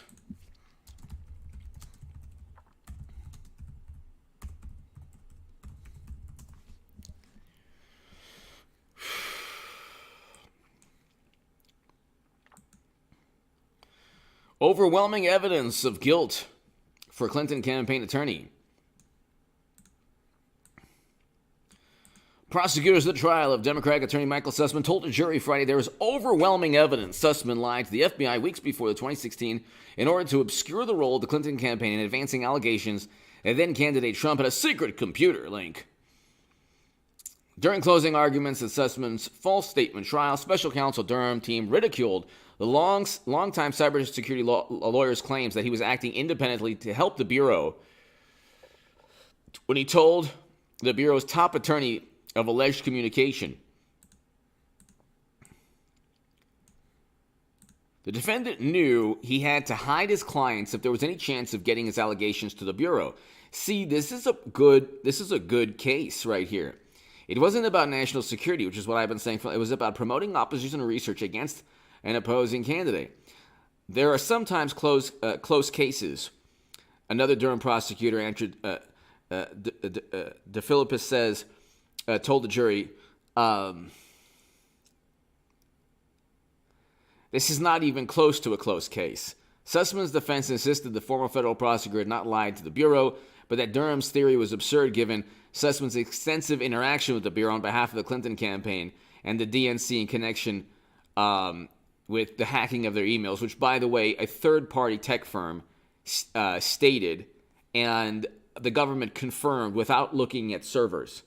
Overwhelming evidence of guilt for Clinton campaign attorney. Prosecutors at the trial of Democratic attorney Michael Sussman told a jury Friday there is overwhelming evidence Sussman lied to the FBI weeks before the 2016 in order to obscure the role of the Clinton campaign in advancing allegations that then-candidate Trump had a secret computer link. During closing arguments at Sussman's false statement trial, special counsel Durham team ridiculed the longtime cybersecurity lawyer's claims that he was acting independently to help the Bureau when he told the Bureau's top attorney of alleged communication. The defendant knew he had to hide his clients if there was any chance of getting his allegations to the Bureau. See, this is a good case right here. It wasn't about national security, which is what I've been saying. It was about promoting opposition research against an opposing candidate. There are sometimes close cases. Another Durham prosecutor, Andrew DeFilippis, says, told the jury, this is not even close to a close case. Sussman's defense insisted the former federal prosecutor had not lied to the Bureau, but that Durham's theory was absurd given Sussman's extensive interaction with the Bureau on behalf of the Clinton campaign and the DNC in connection with the hacking of their emails, which, by the way, a third-party tech firm stated, and the government confirmed without looking at servers.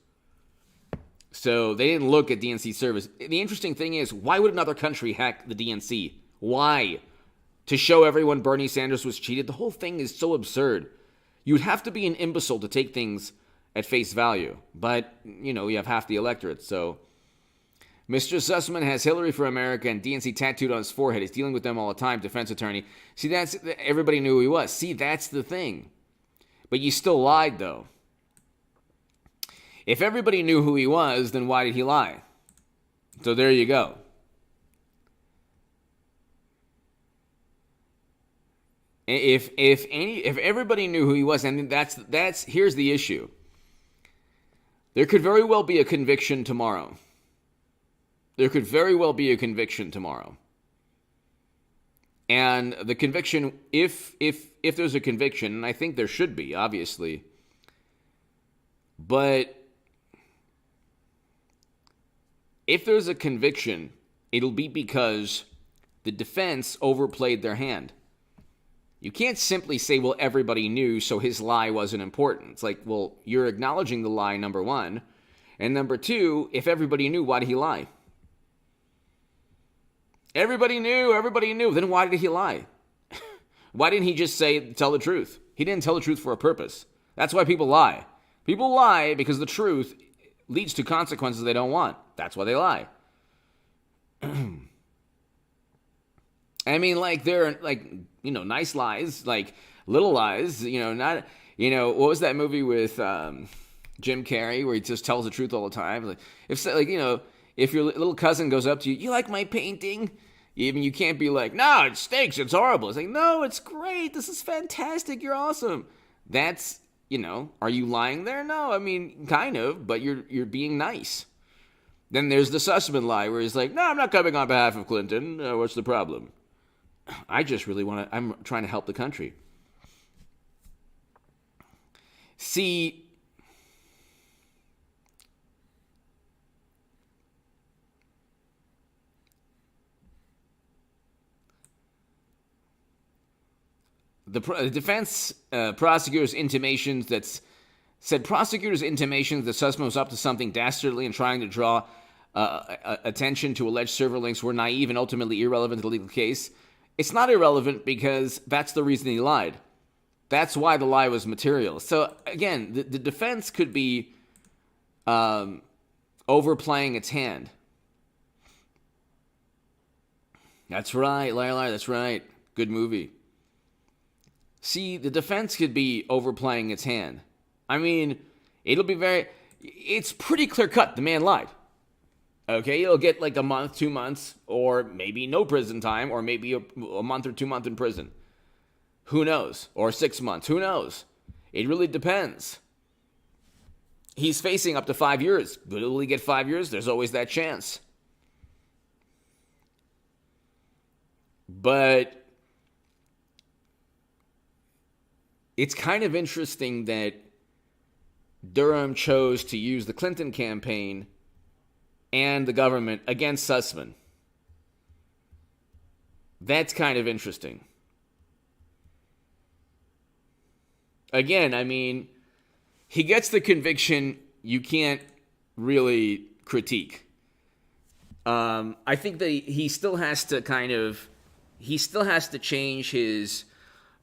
So they didn't look at DNC servers. The interesting thing is, why would another country hack the DNC? Why? To show everyone Bernie Sanders was cheated? The whole thing is so absurd. You'd have to be an imbecile to take things at face value. But, you have half the electorate, so... Mr. Sussman has Hillary for America and DNC tattooed on his forehead. He's dealing with them all the time, defense attorney. See, everybody knew who he was. See, that's the thing. But you still lied, though. If everybody knew who he was, then why did he lie? So there you go. If everybody knew who he was, and that's here's the issue. There could very well be a conviction tomorrow. There could very well be a conviction tomorrow. And the conviction, if there's a conviction, and I think there should be, obviously, but if there's a conviction, it'll be because the defense overplayed their hand. You can't simply say, well, everybody knew, so his lie wasn't important. It's like, well, you're acknowledging the lie, number one. And number two, if everybody knew, why did he lie? Everybody knew. Then why did he lie? Why didn't he just tell the truth? He didn't tell the truth for a purpose. That's why people lie. People lie because the truth leads to consequences they don't want. That's why they lie. I mean, like, they're, like, nice lies, like, little lies, not, what was that movie with Jim Carrey where he just tells the truth all the time? Like, if your little cousin goes up to you, you like my painting? Even you can't be like, no, it stinks, it's horrible. It's like, no, it's great, this is fantastic, you're awesome. That's, are you lying there? No, I mean, kind of, but you're being nice. Then there's the Sussman lie where he's like, no, I'm not coming on behalf of Clinton. What's the problem? I just really I'm trying to help the country. See, the defense prosecutors' intimations that Sussman was up to something dastardly and trying to draw attention to alleged server links were naive and ultimately irrelevant to the legal case. It's not irrelevant because that's the reason he lied. That's why the lie was material. So, again, the defense could be overplaying its hand. That's right, liar, that's right. Good movie. See, the defense could be overplaying its hand. I mean, it's pretty clear cut. The man lied. Okay, he'll get like a month, 2 months, or maybe no prison time, or maybe a month or 2 months in prison. Who knows? Or 6 months. Who knows? It really depends. He's facing up to 5 years. Will he get 5 years? There's always that chance. But it's kind of interesting that Durham chose to use the Clinton campaign and the government against Sussman. That's kind of interesting. Again, I mean, he gets the conviction you can't really critique. I think that he still has to change his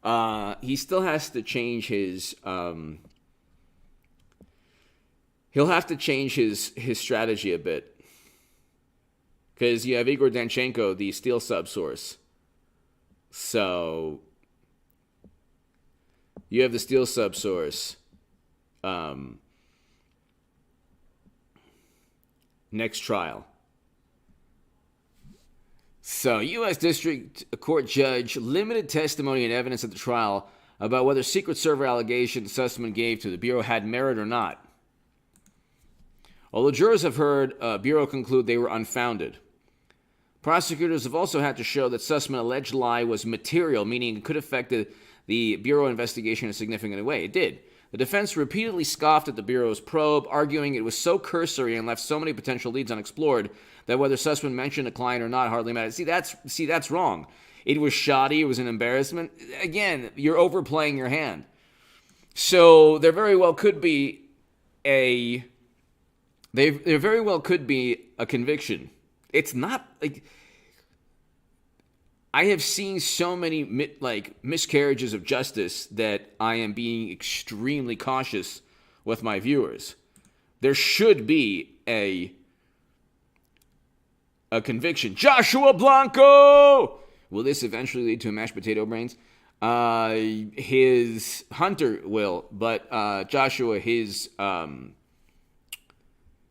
he'll have to change his strategy a bit. Because you have Igor Danchenko, the steel subsource. So you have the steel subsource. Next trial. So, U.S. District Court Judge limited testimony and evidence at the trial about whether Secret Server allegations Sussman gave to the Bureau had merit or not. Although jurors have heard Bureau conclude they were unfounded. Prosecutors have also had to show that Sussman's alleged lie was material, meaning it could affect the Bureau investigation in a significant way. It did. The defense repeatedly scoffed at the Bureau's probe, arguing it was so cursory and left so many potential leads unexplored that whether Sussman mentioned a client or not hardly mattered. See, that's wrong. It was shoddy. It was an embarrassment. Again, you're overplaying your hand. So there very well could be a conviction. It's not like I have seen so many miscarriages of justice that I am being extremely cautious with my viewers. There should be a conviction. Joshua Blanco! Will this eventually lead to a mashed potato brains? His Hunter will, but Joshua, his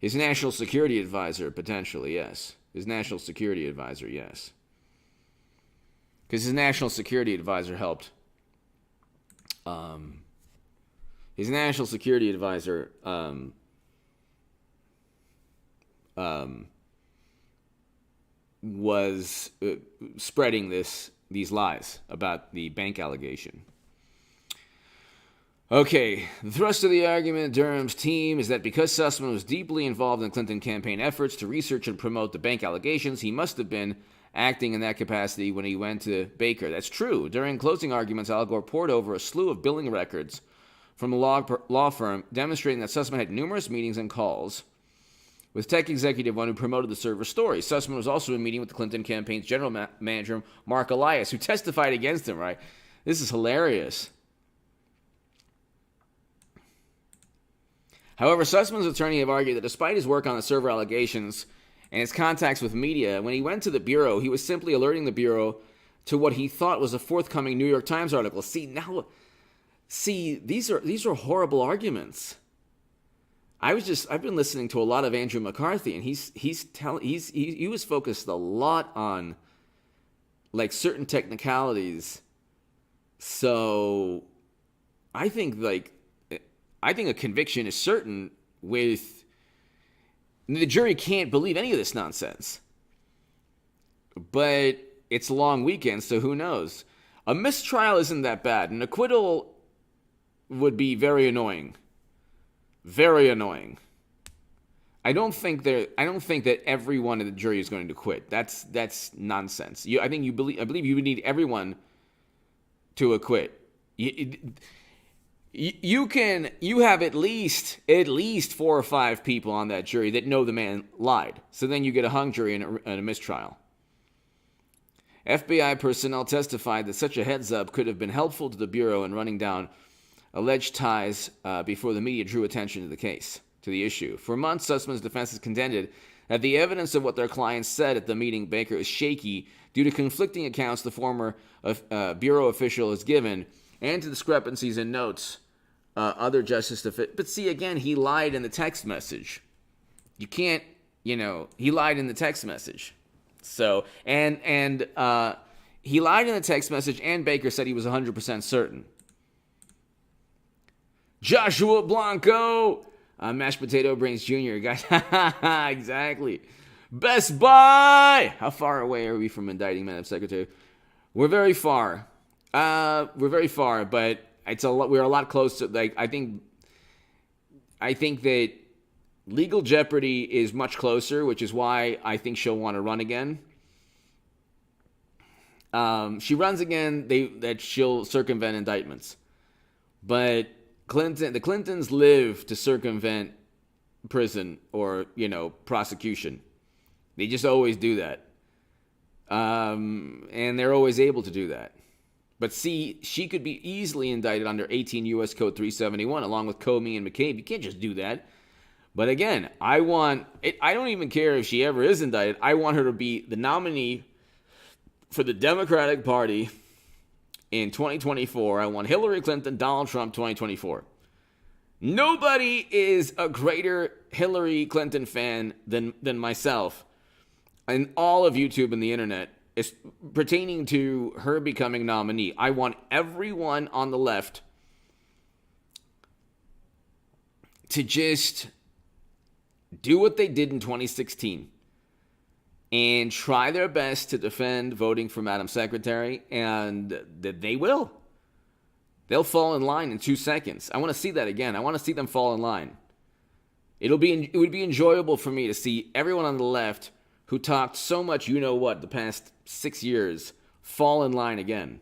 national security advisor, potentially, yes. His national security advisor, yes. Because his national security advisor helped. His national security advisor was spreading these lies about the bank allegation. Okay, the thrust of the argument of Durham's team is that because Sussman was deeply involved in Clinton campaign efforts to research and promote the bank allegations, he must have been acting in that capacity when he went to Baker. That's true. During closing arguments, Al Gore poured over a slew of billing records from a law firm demonstrating that Sussman had numerous meetings and calls with tech executive one who promoted the server story. Sussman was also in a meeting with the Clinton campaign's general manager, Mark Elias, who testified against him, right? This is hilarious. However, Sussman's attorney have argued that despite his work on the server allegations and his contacts with media, when he went to the Bureau, he was simply alerting the Bureau to what he thought was a forthcoming New York Times article. These are horrible arguments. I've been listening to a lot of Andrew McCarthy, and he was focused a lot on like certain technicalities. So I think a conviction is certain with the jury can't believe any of this nonsense. But it's a long weekend, so who knows? A mistrial isn't that bad. An acquittal would be very annoying. Very annoying. I don't think that everyone in the jury is going to quit. That's nonsense. I believe you would need everyone to acquit. You have at least 4 or 5 people on that jury that know the man lied. So then you get a hung jury and a mistrial. FBI personnel testified that such a heads up could have been helpful to the Bureau in running down alleged ties before the media drew attention to the issue. For months, Sussman's defense has contended that the evidence of what their clients said at the meeting Baker is shaky due to conflicting accounts the former Bureau official has given and to discrepancies in notes other justice to fit. But see, again, he lied in the text message. You can't, he lied in the text message. So, and he lied in the text message, and Baker said he was 100% certain. Joshua Blanco, Mashed Potato Brains Jr., guys. Exactly. Best Buy. How far away are we from indicting Madam Secretary? We're very far. But we're a lot closer. I think that legal jeopardy is much closer, which is why I think she'll want to run again. She runs again, that she'll circumvent indictments. But the Clintons live to circumvent prison or, prosecution. They just always do that. And they're always able to do that. But see, she could be easily indicted under 18 U.S. Code 371, along with Comey and McCabe. You can't just do that. But again, I don't even care if she ever is indicted. I want her to be the nominee for the Democratic Party in 2024. I want Hillary Clinton, Donald Trump, 2024. Nobody is a greater Hillary Clinton fan than myself and all of YouTube and the internet. Is pertaining to her becoming nominee. I want everyone on the left to just do what they did in 2016 and try their best to defend voting for Madam Secretary, and that they will. They'll fall in line in 2 seconds. I want to see that again. I want to see them fall in line. It would be enjoyable for me to see everyone on the left who talked so much the past 6 years fall in line again.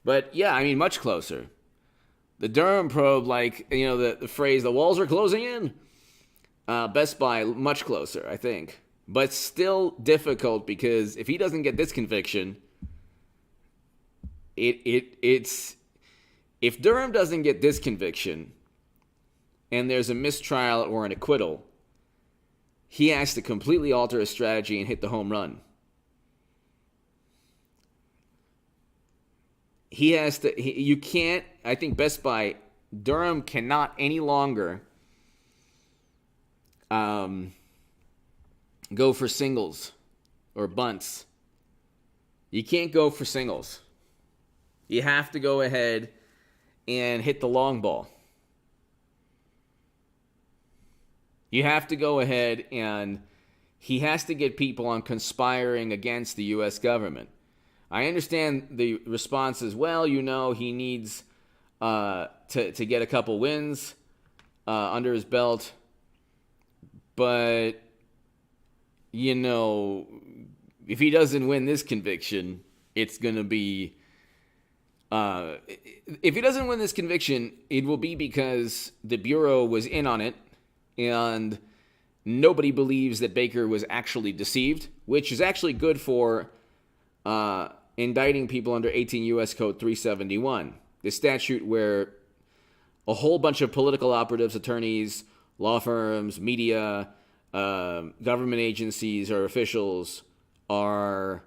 But yeah, I mean, much closer. The Durham probe, the phrase, the walls are closing in. Best Buy, much closer, I think. But still difficult, because if he doesn't get this conviction, it's if Durham doesn't get this conviction and there's a mistrial or an acquittal, he has to completely alter his strategy and hit the home run. He has to. You can't. I think Best Buy, Durham cannot any longer go for singles or bunts. You can't go for singles. You have to go ahead and hit the long ball. You have to go ahead, and he has to get people on conspiring against the U.S. government. I understand the response is, well, he needs to get a couple wins under his belt. But, if he doesn't win this conviction, it's going to be... if he doesn't win this conviction, it will be because the Bureau was in on it, and nobody believes that Baker was actually deceived, which is actually good for indicting people under 18 U.S. Code 371, the statute where a whole bunch of political operatives, attorneys, law firms, media, government agencies, or officials are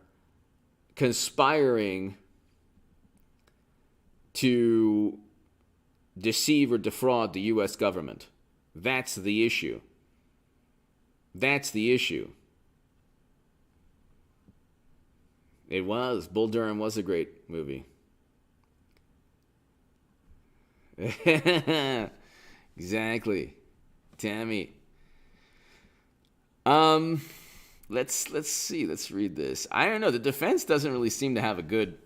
conspiring to deceive or defraud the U.S. government. That's the issue. That's the issue. It was. Bull Durham was a great movie. Exactly. Tammy. Let's see. Let's read this. I don't know. The defense doesn't really seem to have a good...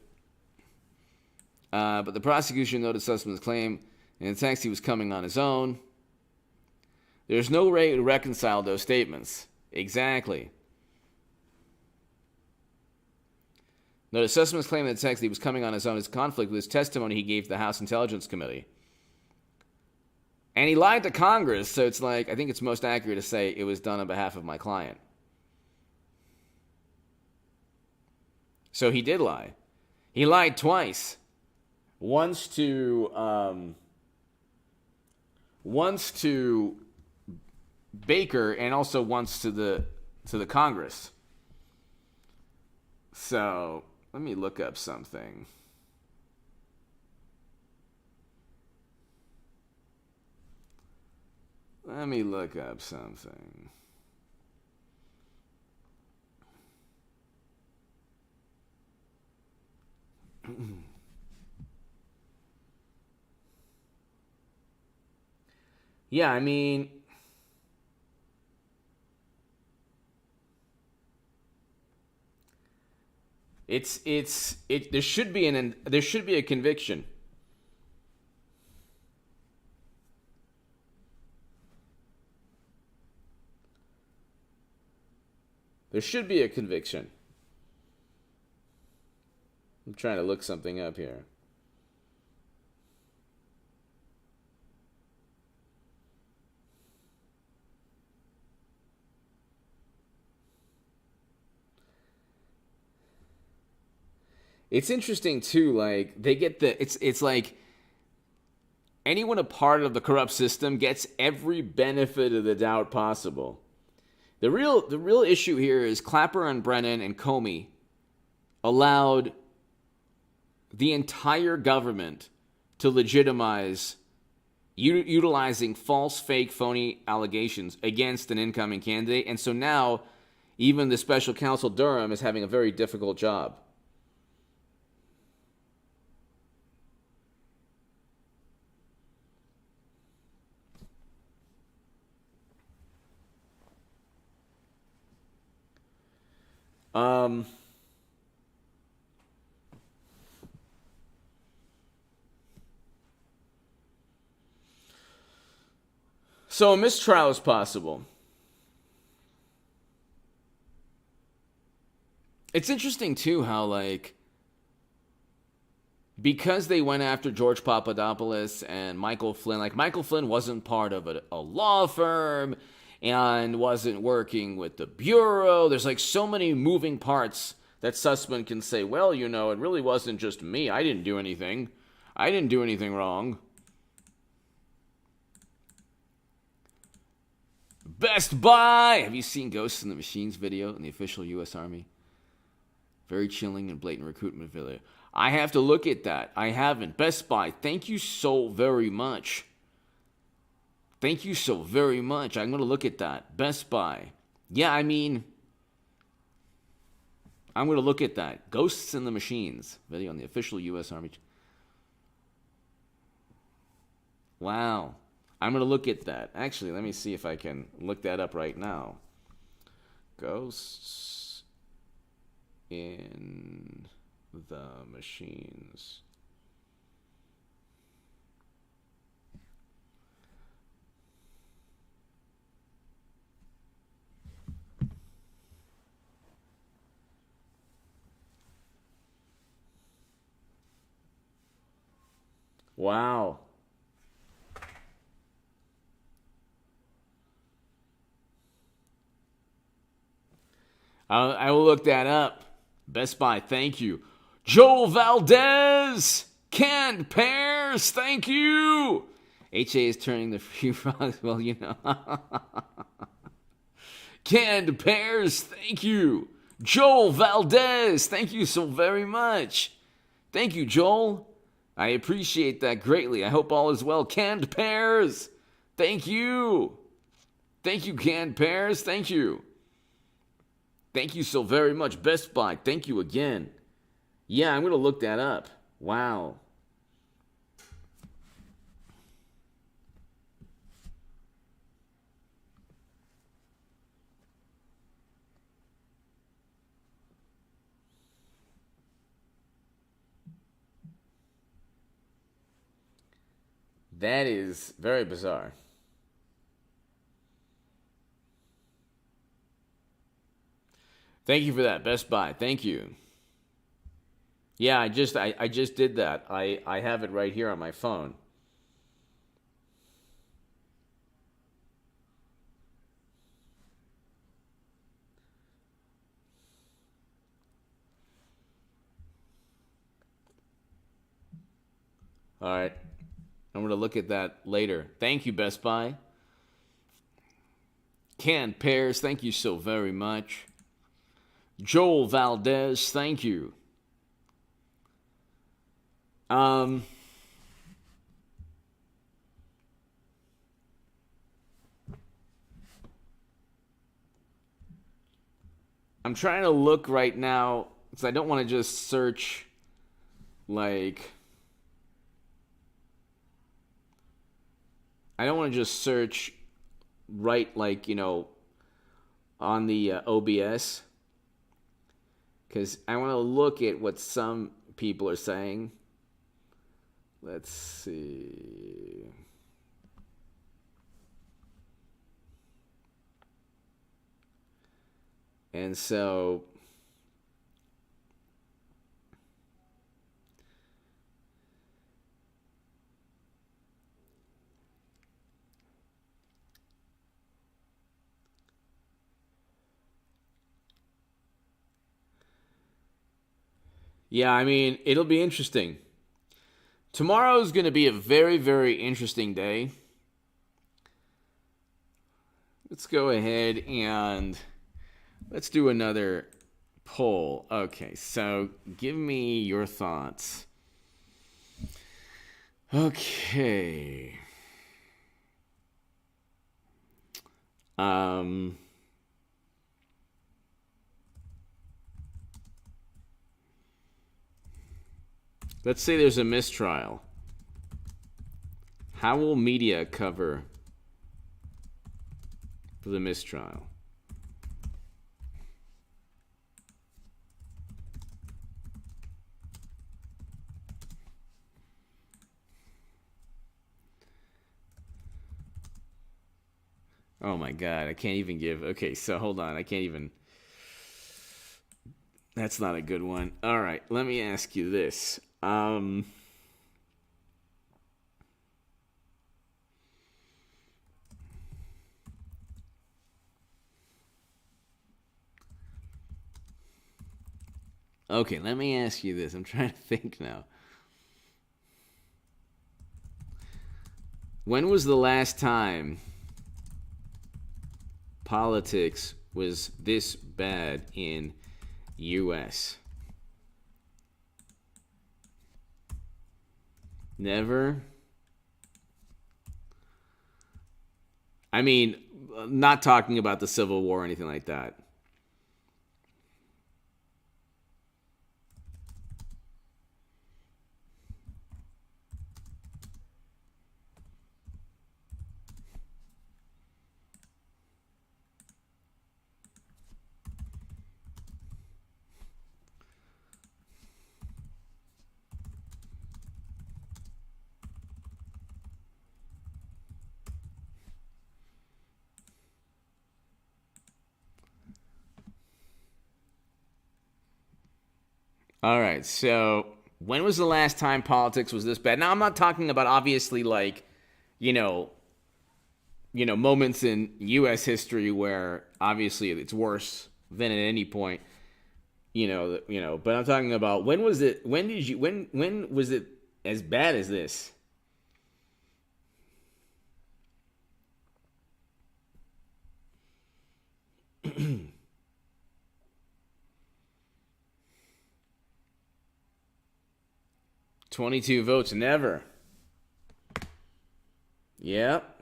but the prosecution noted Sussman's claim in the text he was coming on his own. There's no way to reconcile those statements. Exactly. Noted Sussman's claim in the text he was coming on his own is conflict with his testimony he gave to the House Intelligence Committee. And he lied to Congress, so it's I think it's most accurate to say it was done on behalf of my client. So he did lie. He lied twice. Once to Baker, and also once to the Congress. So let me look up something. Yeah, I mean, there should be a conviction. There should be a conviction. I'm trying to look something up here. It's interesting too, they get it's like anyone a part of the corrupt system gets every benefit of the doubt possible. The real issue here is Clapper and Brennan and Comey allowed the entire government to legitimize utilizing false, fake, phony allegations against an incoming candidate. And so now even the special counsel Durham is having a very difficult job. Um, so a mistrial is possible. It's interesting too how like because they went after George Papadopoulos and Michael Flynn, like Michael Flynn wasn't part of a law firm and wasn't working with the Bureau. There's like so many moving parts that Sussman can say, well, you know, it really wasn't just me. I didn't do anything. I didn't do anything wrong. Best Buy! Have you seen Ghosts in the Machines video in the official U.S. Army? Very chilling and blatant recruitment video. I have to look at that. I haven't. Best Buy, thank you so very much. Thank you so very much. I'm going to look at that. Best Buy. Yeah, I mean, I'm going to look at that. Ghosts in the Machines video on the official U.S. Army. Wow. I'm going to look at that. Actually, let me see if I can look that up right now. Ghosts in the Machines. Wow. I will look that up. Best Buy, thank you. Joel Valdez, canned pears, thank you. HA is turning the free frogs, well, you know. Canned pears, thank you. Joel Valdez, thank you so very much. Thank you, Joel. I appreciate that greatly. I hope all is well. Canned pears, thank you. Thank you, canned pears, thank you. Thank you so very much. Best Buy, thank you again. Yeah, I'm going to look that up. Wow. That is very bizarre. Thank you for that, Best Buy. Thank you. Yeah, I just did that. I have it right here on my phone. All right. I'm going to look at that later. Thank you, Best Buy. Canned pears, thank you so very much. Joel Valdez, thank you. I'm trying to look right now because I don't want to just search like I don't want to just search right like, you know, on the OBS because I want to look at what some people are saying. Let's see. And so yeah, I mean, it'll be interesting. Tomorrow's going to be a very, very interesting day. Let's go ahead and let's do another poll. Okay, so give me your thoughts. Okay. Let's say there's a mistrial. How will media cover for the mistrial? Oh my god, I can't even give. Okay, so hold on. I can't even. That's not a good one. All right, let me ask you this. Okay, let me ask you this. I'm trying to think now. When was the last time politics was this bad in US? Never? I mean, not talking about the Civil War or anything like that. All right, so when was the last time politics was this bad? Now, I'm not talking about obviously like, you know, moments in U.S. history where obviously it's worse than at any point. But I'm talking about when was it? When was it as bad as this? $22 votes, never. Yep.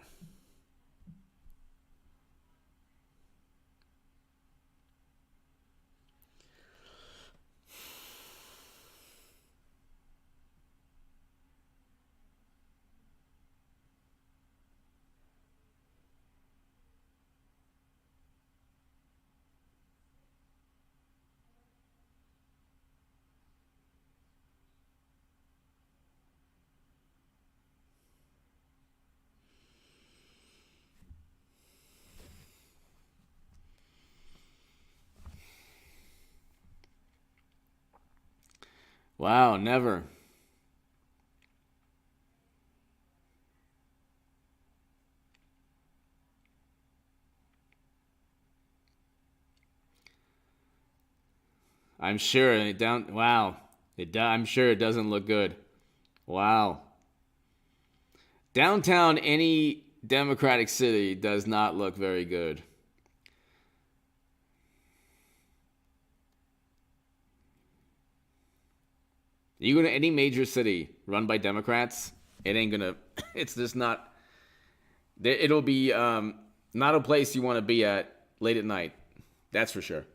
Wow, never. I'm sure it down. Wow, I'm sure it doesn't look good. Wow, downtown any Democratic city does not look very good. You go to any major city run by Democrats, it ain't gonna. It's just not. It'll be not a place you want to be at late at night. That's for sure.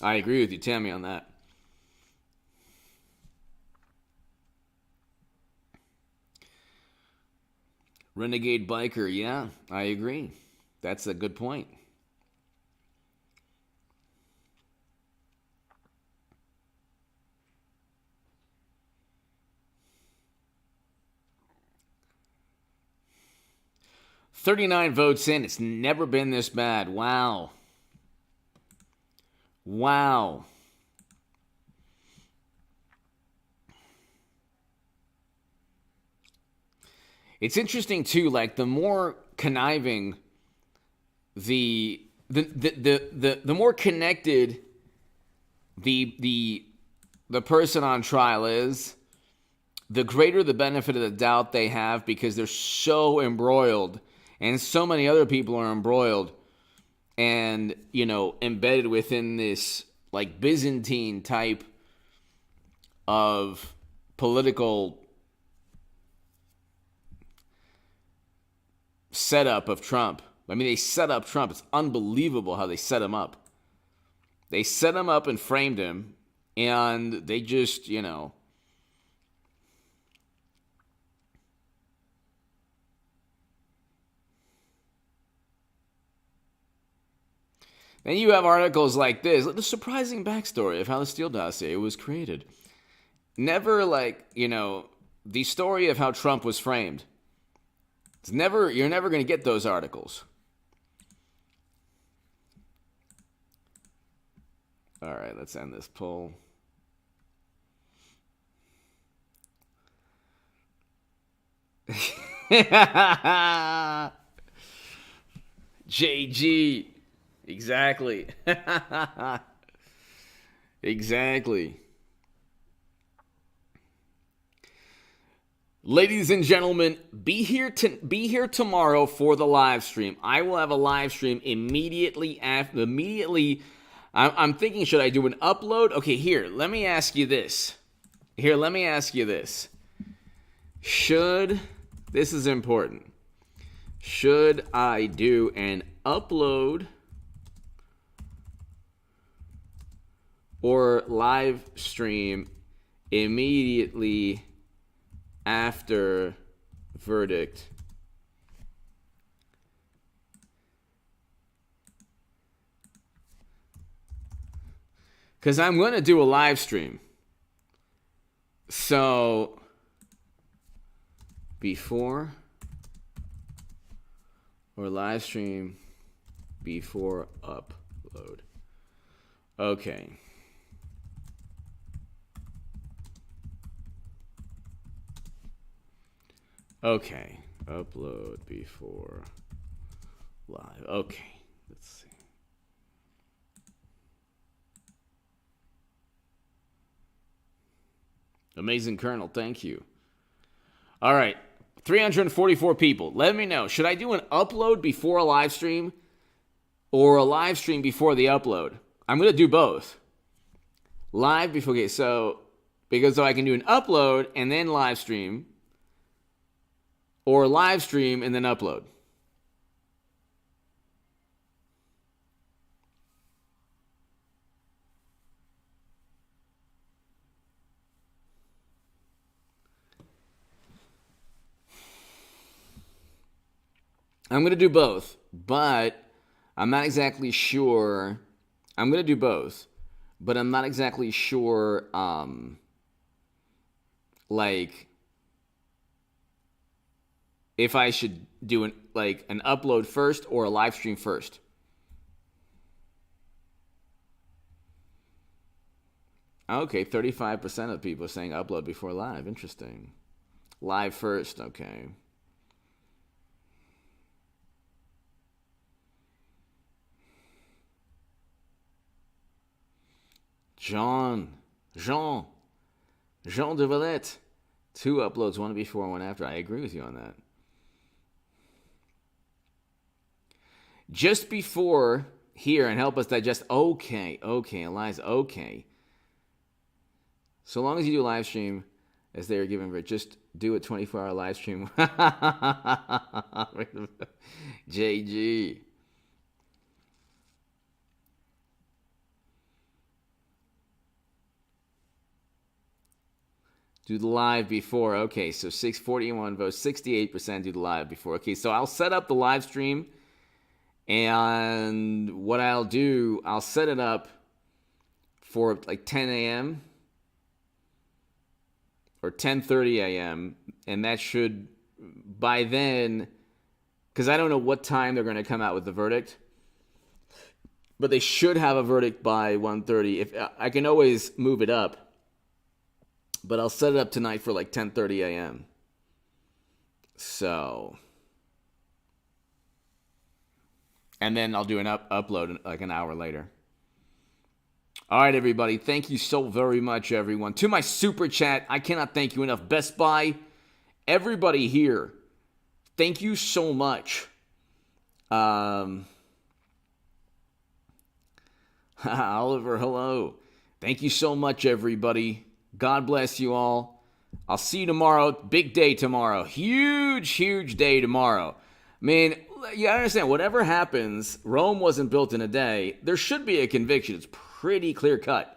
I agree with you, Tammy, on that. Renegade biker, yeah, I agree. That's a good point. $39 votes in. It's never been this bad. Wow. Wow. It's interesting too. Like the more conniving, the more connected the person on trial is, the greater the benefit of the doubt they have because they're so embroiled, and so many other people are embroiled, and embedded within this like Byzantine type of political setup of Trump. I mean, they set up Trump. It's unbelievable how they set him up. They set him up and framed him, and they just, Then you have articles like this, like the surprising backstory of how the Steele dossier was created. never like, the story of how Trump was framed. You're never going to get those articles. All right, let's end this poll. JG. Exactly. Exactly. Ladies and gentlemen, be here tomorrow for the live stream. I will have a live stream immediately after. I'm thinking, should I do an upload? Okay, here, let me ask you this. This is important. Should I do an upload or live stream immediately after verdict? Because I'm going to do a live stream. So, before or live stream before upload. Okay. Okay. Upload before live. Okay. Let's see. Amazing Colonel, thank you. All right, 344 people. Let me know. Should I do an upload before a live stream or a live stream before the upload? I'm going to do both. Live before, okay, so I can do an upload and then live stream, or live stream and then upload. I'm going to do both, but I'm not exactly sure. I'm going to do both, but I'm not exactly sure, if I should do an upload first or a live stream first. Okay, 35% of people are saying upload before live. Interesting. Live first, okay. Jean de Valette. 2 uploads, 1 before, 1 after. I agree with you on that. Just before here and help us digest. Okay, Eliza, okay. So long as you do a live stream as they are given, just do a 24-hour live stream. JG. Do the live before. Okay, so 641 votes, 68% do the live before. Okay, so I'll set up the live stream, and what I'll do, I'll set it up for 10 a.m. or 10:30 a.m., and that should, by then, because I don't know what time they're going to come out with the verdict, but they should have a verdict by 1:30. If I can always move it up. But I'll set it up tonight for 10:30 a.m. So. And then I'll do an upload an hour later. All right, everybody. Thank you so very much, everyone. To my super chat, I cannot thank you enough. Best Buy, everybody here, thank you so much. Oliver, hello. Thank you so much, everybody. God bless you all. I'll see you tomorrow. Big day tomorrow. Huge day tomorrow. I mean, you understand, whatever happens, Rome wasn't built in a day. There should be a conviction. It's pretty clear cut.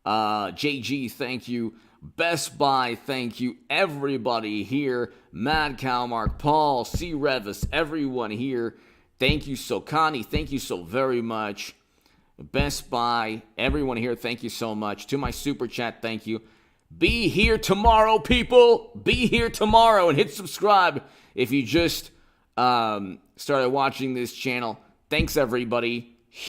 JG, thank you. Best Buy, thank you. Everybody here. Mad Cow, Mark, Paul, C. Revis, everyone here. Thank you, Sokani. Thank you so very much. Best Buy, everyone here, thank you so much. To my super chat, thank you. Be here tomorrow, people. Be here tomorrow, and hit subscribe if you just started watching this channel. Thanks, everybody.